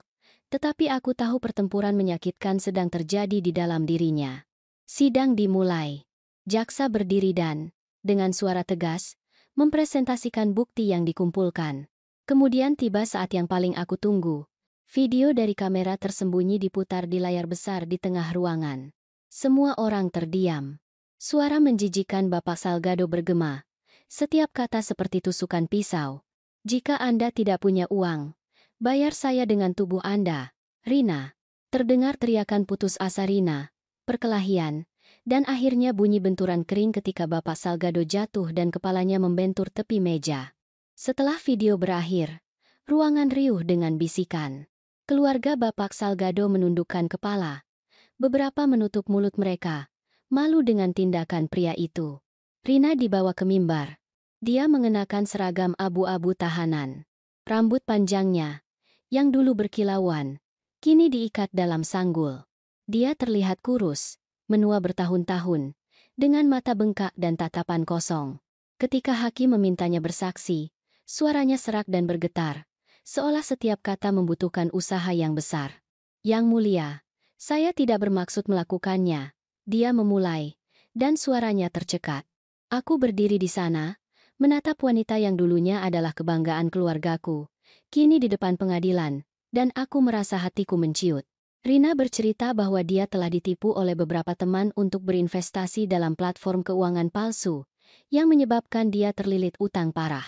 A: tetapi aku tahu pertempuran menyakitkan sedang terjadi di dalam dirinya. Sidang dimulai. Jaksa berdiri dan, dengan suara tegas, mempresentasikan bukti yang dikumpulkan. Kemudian tiba saat yang paling aku tunggu. Video dari kamera tersembunyi diputar di layar besar di tengah ruangan. Semua orang terdiam. Suara menjijikan Bapak Salgado bergema. Setiap kata seperti tusukan pisau. "Jika Anda tidak punya uang, bayar saya dengan tubuh Anda, Rina." Terdengar teriakan putus asa Rina, perkelahian, dan akhirnya bunyi benturan kering ketika Bapak Salgado jatuh dan kepalanya membentur tepi meja. Setelah video berakhir, ruangan riuh dengan bisikan. Keluarga Bapak Salgado menundukkan kepala. Beberapa menutup mulut mereka, malu dengan tindakan pria itu. Rina dibawa ke mimbar. Dia mengenakan seragam abu-abu tahanan. Rambut panjangnya, yang dulu berkilauan, kini diikat dalam sanggul. Dia terlihat kurus, menua bertahun-tahun, dengan mata bengkak dan tatapan kosong. Ketika hakim memintanya bersaksi, suaranya serak dan bergetar, seolah setiap kata membutuhkan usaha yang besar. "Yang mulia, saya tidak bermaksud melakukannya," dia memulai, dan suaranya tercekat. Aku berdiri di sana, menatap wanita yang dulunya adalah kebanggaan keluargaku, kini di depan pengadilan, dan aku merasa hatiku menciut. Rina bercerita bahwa dia telah ditipu oleh beberapa teman untuk berinvestasi dalam platform keuangan palsu, yang menyebabkan dia terlilit utang parah.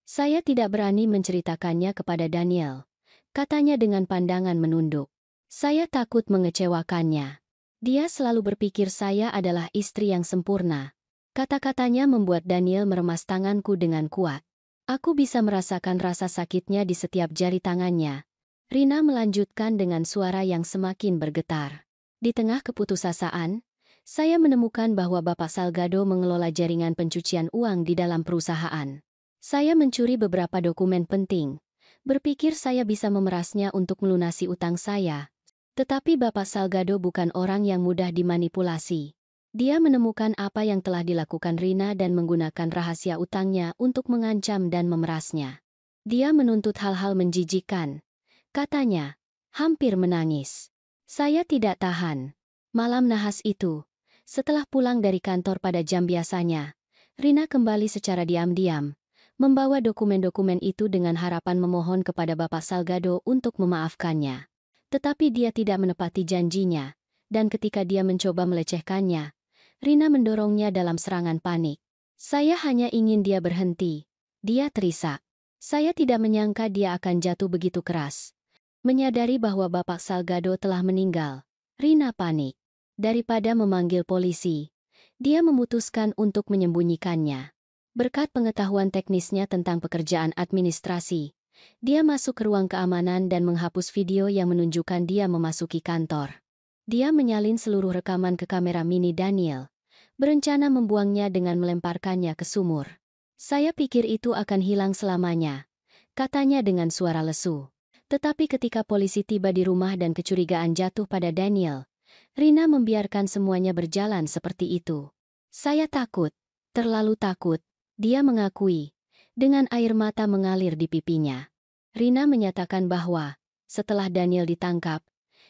A: "Saya tidak berani menceritakannya kepada Daniel," katanya dengan pandangan menunduk. "Saya takut mengecewakannya. Dia selalu berpikir saya adalah istri yang sempurna." Kata-katanya membuat Daniel meremas tanganku dengan kuat. Aku bisa merasakan rasa sakitnya di setiap jari tangannya. Rina melanjutkan dengan suara yang semakin bergetar. "Di tengah keputusasaan, saya menemukan bahwa Bapak Salgado mengelola jaringan pencucian uang di dalam perusahaan. Saya mencuri beberapa dokumen penting. Berpikir saya bisa memerasnya untuk melunasi utang saya. Tetapi Bapak Salgado bukan orang yang mudah dimanipulasi. Dia menemukan apa yang telah dilakukan Rina dan menggunakan rahasia utangnya untuk mengancam dan memerasnya. Dia menuntut hal-hal menjijikan. Katanya, hampir menangis. Saya tidak tahan. Malam nahas itu, setelah pulang dari kantor pada jam biasanya, Rina kembali secara diam-diam, membawa dokumen-dokumen itu dengan harapan memohon kepada Bapak Salgado untuk memaafkannya. Tetapi dia tidak menepati janjinya, dan ketika dia mencoba melecehkannya, Rina mendorongnya dalam serangan panik. Saya hanya ingin dia berhenti. Dia terisak. Saya tidak menyangka dia akan jatuh begitu keras. Menyadari bahwa Bapak Salgado telah meninggal, Rina panik. Daripada memanggil polisi, dia memutuskan untuk menyembunyikannya. Berkat pengetahuan teknisnya tentang pekerjaan administrasi, dia masuk ke ruang keamanan dan menghapus video yang menunjukkan dia memasuki kantor. Dia menyalin seluruh rekaman ke kamera mini Daniel, berencana membuangnya dengan melemparkannya ke sumur. Saya pikir itu akan hilang selamanya, katanya dengan suara lesu. Tetapi ketika polisi tiba di rumah dan kecurigaan jatuh pada Daniel, Rina membiarkan semuanya berjalan seperti itu. Saya takut, terlalu takut, dia mengakui, dengan air mata mengalir di pipinya. Rina menyatakan bahwa, setelah Daniel ditangkap,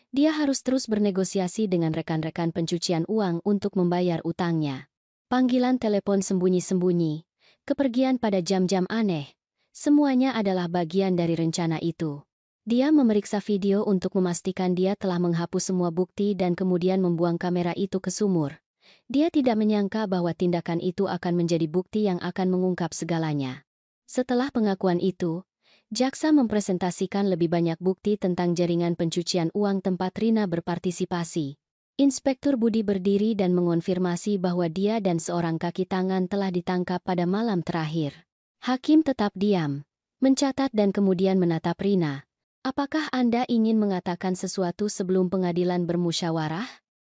A: dia harus terus bernegosiasi dengan rekan-rekan pencucian uang untuk membayar utangnya. Panggilan telepon sembunyi-sembunyi, kepergian pada jam-jam aneh, semuanya adalah bagian dari rencana itu. Dia memeriksa video untuk memastikan dia telah menghapus semua bukti dan kemudian membuang kamera itu ke sumur. Dia tidak menyangka bahwa tindakan itu akan menjadi bukti yang akan mengungkap segalanya. Setelah pengakuan itu, jaksa mempresentasikan lebih banyak bukti tentang jaringan pencucian uang tempat Rina berpartisipasi. Inspektur Budi berdiri dan mengonfirmasi bahwa dia dan seorang kaki tangan telah ditangkap pada malam terakhir. Hakim tetap diam, mencatat dan kemudian menatap Rina. Apakah Anda ingin mengatakan sesuatu sebelum pengadilan bermusyawarah?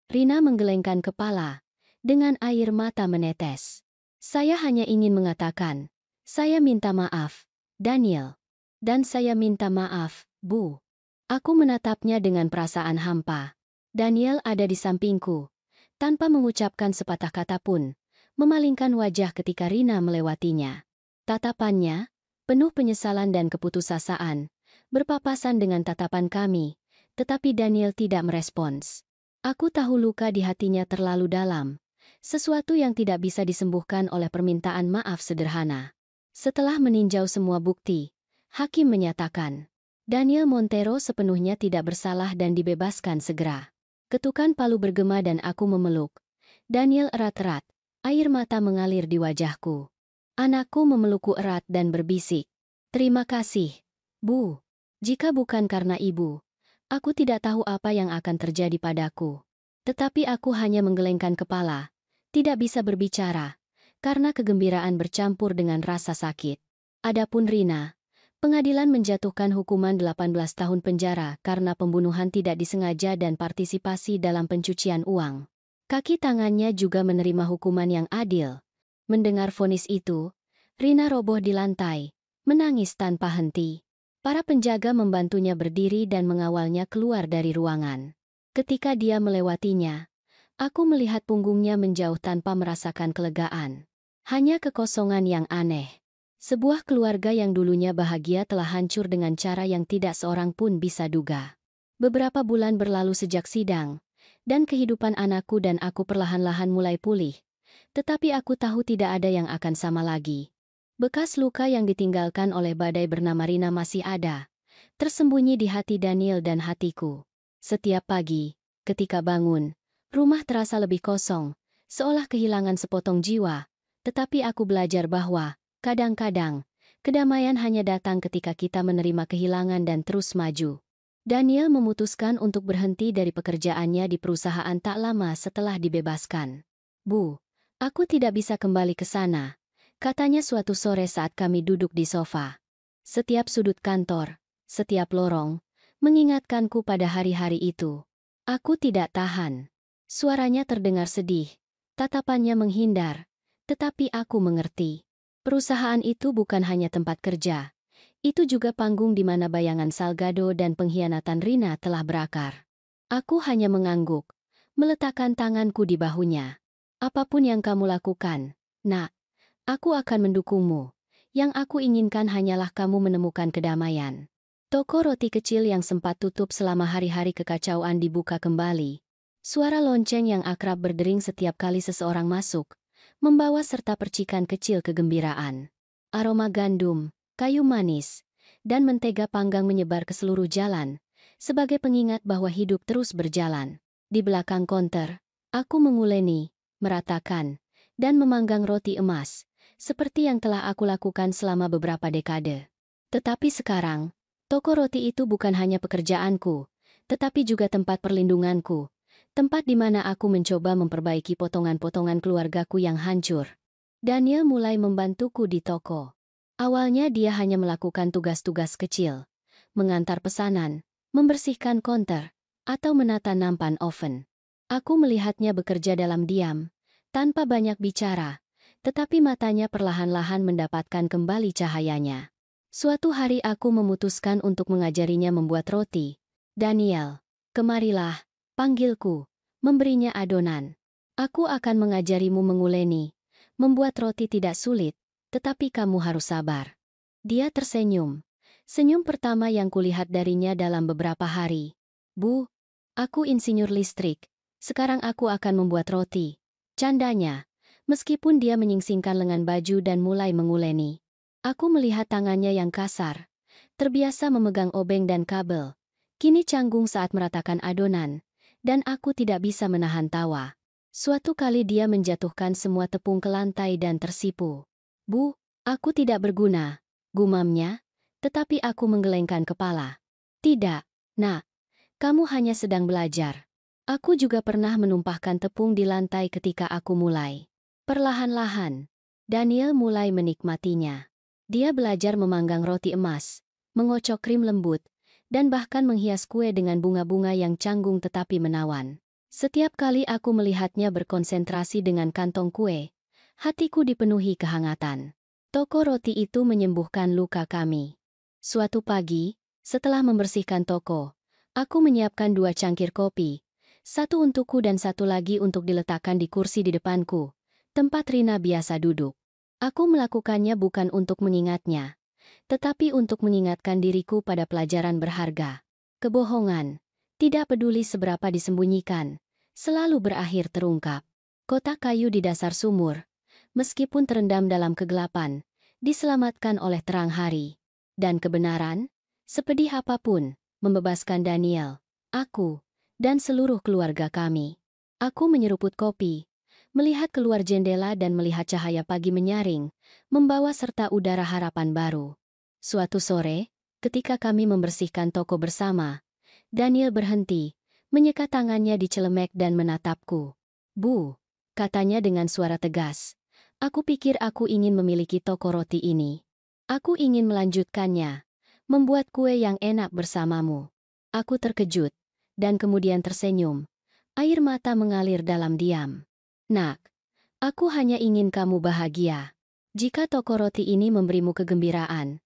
A: Rina menggelengkan kepala, dengan air mata menetes. Saya hanya ingin mengatakan, saya minta maaf, Daniel. Dan saya minta maaf, Bu. Aku menatapnya dengan perasaan hampa. Daniel ada di sampingku, tanpa mengucapkan sepatah kata pun, memalingkan wajah ketika Rina melewatinya. Tatapannya, penuh penyesalan dan keputusasaan, berpapasan dengan tatapan kami, tetapi Daniel tidak merespons. Aku tahu luka di hatinya terlalu dalam, sesuatu yang tidak bisa disembuhkan oleh permintaan maaf sederhana. Setelah meninjau semua bukti, hakim menyatakan, Daniel Montero sepenuhnya tidak bersalah dan dibebaskan segera. Ketukan palu bergema dan aku memeluk. Daniel erat-erat, air mata mengalir di wajahku. Anakku memelukku erat dan berbisik, terima kasih, Bu. Jika bukan karena Ibu, aku tidak tahu apa yang akan terjadi padaku. Tetapi aku hanya menggelengkan kepala, tidak bisa berbicara, karena kegembiraan bercampur dengan rasa sakit. Adapun Rina, pengadilan menjatuhkan hukuman 18 tahun penjara karena pembunuhan tidak disengaja dan partisipasi dalam pencucian uang. Kaki tangannya juga menerima hukuman yang adil. Mendengar vonis itu, Rina roboh di lantai, menangis tanpa henti. Para penjaga membantunya berdiri dan mengawalnya keluar dari ruangan. Ketika dia melewatinya, aku melihat punggungnya menjauh tanpa merasakan kelegaan. Hanya kekosongan yang aneh. Sebuah keluarga yang dulunya bahagia telah hancur dengan cara yang tidak seorang pun bisa duga. Beberapa bulan berlalu sejak sidang, dan kehidupan anakku dan aku perlahan-lahan mulai pulih. Tetapi aku tahu tidak ada yang akan sama lagi. Bekas luka yang ditinggalkan oleh badai bernama Rina masih ada, tersembunyi di hati Daniel dan hatiku. Setiap pagi, ketika bangun, rumah terasa lebih kosong, seolah kehilangan sepotong jiwa. Tetapi aku belajar bahwa, kadang-kadang, kedamaian hanya datang ketika kita menerima kehilangan dan terus maju. Daniel memutuskan untuk berhenti dari pekerjaannya di perusahaan tak lama setelah dibebaskan. Bu, aku tidak bisa kembali ke sana, katanya suatu sore saat kami duduk di sofa. Setiap sudut kantor, setiap lorong, mengingatkanku pada hari-hari itu. Aku tidak tahan. Suaranya terdengar sedih, tatapannya menghindar, tetapi aku mengerti. Perusahaan itu bukan hanya tempat kerja. Itu juga panggung di mana bayangan Salgado dan pengkhianatan Rina telah berakar. Aku hanya mengangguk, meletakkan tanganku di bahunya. Apapun yang kamu lakukan, nak, aku akan mendukungmu. Yang aku inginkan hanyalah kamu menemukan kedamaian. Toko roti kecil yang sempat tutup selama hari-hari kekacauan dibuka kembali. Suara lonceng yang akrab berdering setiap kali seseorang masuk, membawa serta percikan kecil kegembiraan. Aroma gandum, kayu manis, dan mentega panggang menyebar ke seluruh jalan, sebagai pengingat bahwa hidup terus berjalan. Di belakang konter, aku menguleni, meratakan, dan memanggang roti emas, seperti yang telah aku lakukan selama beberapa dekade. Tetapi sekarang, toko roti itu bukan hanya pekerjaanku, tetapi juga tempat perlindunganku, tempat di mana aku mencoba memperbaiki potongan-potongan keluargaku yang hancur. Daniel mulai membantuku di toko. Awalnya dia hanya melakukan tugas-tugas kecil, mengantar pesanan, membersihkan konter, atau menata nampan oven. Aku melihatnya bekerja dalam diam, tanpa banyak bicara, tetapi matanya perlahan-lahan mendapatkan kembali cahayanya. Suatu hari aku memutuskan untuk mengajarinya membuat roti. Daniel, kemarilah, panggilku, memberinya adonan. Aku akan mengajarimu menguleni. Membuat roti tidak sulit, tetapi kamu harus sabar. Dia tersenyum. Senyum pertama yang kulihat darinya dalam beberapa hari. Bu, aku insinyur listrik. Sekarang aku akan membuat roti. Candanya, meskipun dia menyingsingkan lengan baju dan mulai menguleni. Aku melihat tangannya yang kasar, terbiasa memegang obeng dan kabel. Kini canggung saat meratakan adonan, dan aku tidak bisa menahan tawa. Suatu kali dia menjatuhkan semua tepung ke lantai dan tersipu. Bu, aku tidak berguna, gumamnya, tetapi aku menggelengkan kepala. Tidak, nak, kamu hanya sedang belajar. Aku juga pernah menumpahkan tepung di lantai ketika aku mulai. Perlahan-lahan, Daniel mulai menikmatinya. Dia belajar memanggang roti emas, mengocok krim lembut, dan bahkan menghias kue dengan bunga-bunga yang canggung tetapi menawan. Setiap kali aku melihatnya berkonsentrasi dengan kantong kue, hatiku dipenuhi kehangatan. Toko roti itu menyembuhkan luka kami. Suatu pagi, setelah membersihkan toko, aku menyiapkan 2 cangkir kopi, satu untukku dan satu lagi untuk diletakkan di kursi di depanku, tempat Rina biasa duduk. Aku melakukannya bukan untuk mengingatnya, tetapi untuk mengingatkan diriku pada pelajaran berharga. Kebohongan, tidak peduli seberapa disembunyikan, selalu berakhir terungkap. Kotak kayu di dasar sumur, meskipun terendam dalam kegelapan, diselamatkan oleh terang hari. Dan kebenaran, sepedih apapun, membebaskan Daniel, aku, dan seluruh keluarga kami. Aku menyeruput kopi, melihat keluar jendela dan melihat cahaya pagi menyaring, membawa serta udara harapan baru. Suatu sore, ketika kami membersihkan toko bersama, Daniel berhenti, menyekat tangannya di celemek dan menatapku. Bu, katanya dengan suara tegas, aku pikir aku ingin memiliki toko roti ini. Aku ingin melanjutkannya, membuat kue yang enak bersamamu. Aku terkejut, dan kemudian tersenyum. Air mata mengalir dalam diam. Nak, aku hanya ingin kamu bahagia. Jika toko roti ini memberimu kegembiraan,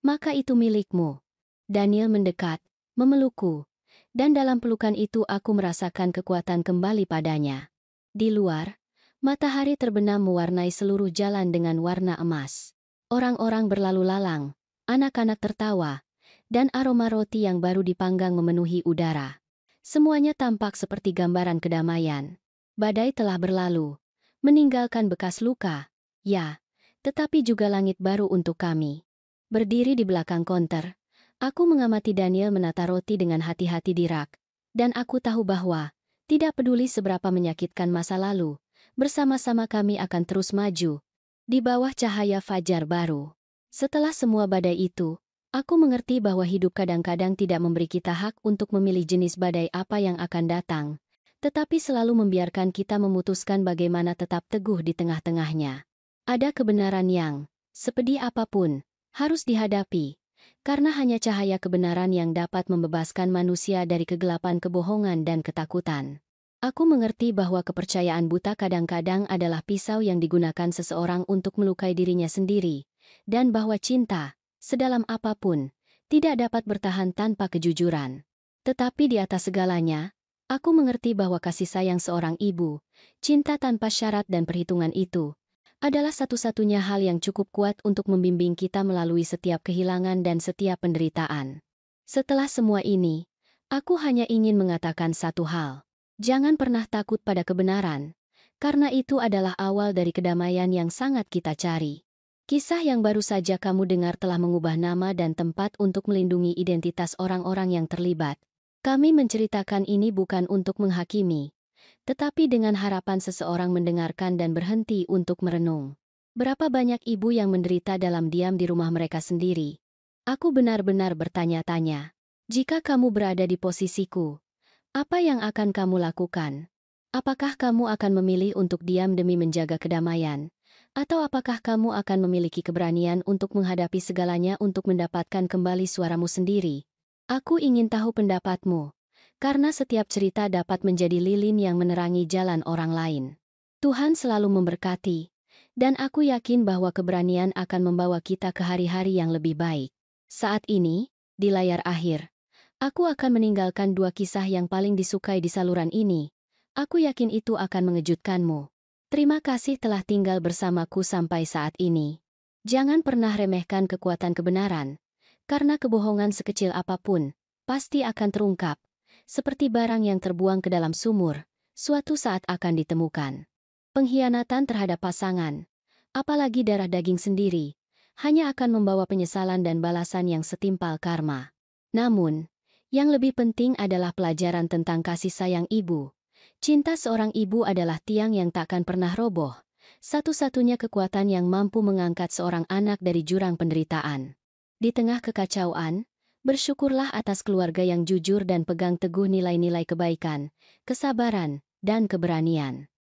A: maka itu milikmu. Daniel mendekat, memelukku, dan dalam pelukan itu aku merasakan kekuatan kembali padanya. Di luar, matahari terbenam mewarnai seluruh jalan dengan warna emas. Orang-orang berlalu lalang, anak-anak tertawa, dan aroma roti yang baru dipanggang memenuhi udara. Semuanya tampak seperti gambaran kedamaian. Badai telah berlalu, meninggalkan bekas luka, ya, tetapi juga langit baru untuk kami. Berdiri di belakang konter, aku mengamati Daniel menata roti dengan hati-hati di rak, dan aku tahu bahwa, tidak peduli seberapa menyakitkan masa lalu, bersama-sama kami akan terus maju, di bawah cahaya fajar baru. Setelah semua badai itu, aku mengerti bahwa hidup kadang-kadang tidak memberi kita hak untuk memilih jenis badai apa yang akan datang, tetapi selalu membiarkan kita memutuskan bagaimana tetap teguh di tengah-tengahnya. Ada kebenaran yang, sepedih apapun, harus dihadapi, karena hanya cahaya kebenaran yang dapat membebaskan manusia dari kegelapan kebohongan dan ketakutan. Aku mengerti bahwa kepercayaan buta kadang-kadang adalah pisau yang digunakan seseorang untuk melukai dirinya sendiri, dan bahwa cinta, sedalam apapun, tidak dapat bertahan tanpa kejujuran. Tetapi di atas segalanya, Aku mengerti bahwa kasih sayang seorang ibu, cinta tanpa syarat dan perhitungan itu, adalah satu-satunya hal yang cukup kuat untuk membimbing kita melalui setiap kehilangan dan setiap penderitaan. Setelah semua ini, aku hanya ingin mengatakan satu hal. Jangan pernah takut pada kebenaran, karena itu adalah awal dari kedamaian yang sangat kita cari. Kisah yang baru saja kamu dengar telah mengubah nama dan tempat untuk melindungi identitas orang-orang yang terlibat. Kami menceritakan ini bukan untuk menghakimi, tetapi dengan harapan seseorang mendengarkan dan berhenti untuk merenung. Berapa banyak ibu yang menderita dalam diam di rumah mereka sendiri? Aku benar-benar bertanya-tanya. Jika kamu berada di posisiku, apa yang akan kamu lakukan? Apakah kamu akan memilih untuk diam demi menjaga kedamaian? Atau apakah kamu akan memiliki keberanian untuk menghadapi segalanya untuk mendapatkan kembali suaramu sendiri? Aku ingin tahu pendapatmu, karena setiap cerita dapat menjadi lilin yang menerangi jalan orang lain. Tuhan selalu memberkati, dan aku yakin bahwa keberanian akan membawa kita ke hari-hari yang lebih baik. Saat ini, di layar akhir, aku akan meninggalkan dua kisah yang paling disukai di saluran ini. Aku yakin itu akan mengejutkanmu. Terima kasih telah tinggal bersamaku sampai saat ini. Jangan pernah remehkan kekuatan kebenaran, karena kebohongan sekecil apapun pasti akan terungkap. Seperti barang yang terbuang ke dalam sumur, suatu saat akan ditemukan. Pengkhianatan terhadap pasangan, apalagi darah daging sendiri, hanya akan membawa penyesalan dan balasan yang setimpal karma. Namun, yang lebih penting adalah pelajaran tentang kasih sayang ibu. Cinta seorang ibu adalah tiang yang takkan pernah roboh, satu-satunya kekuatan yang mampu mengangkat seorang anak dari jurang penderitaan. Di tengah kekacauan, bersyukurlah atas keluarga yang jujur dan pegang teguh nilai-nilai kebaikan, kesabaran, dan keberanian.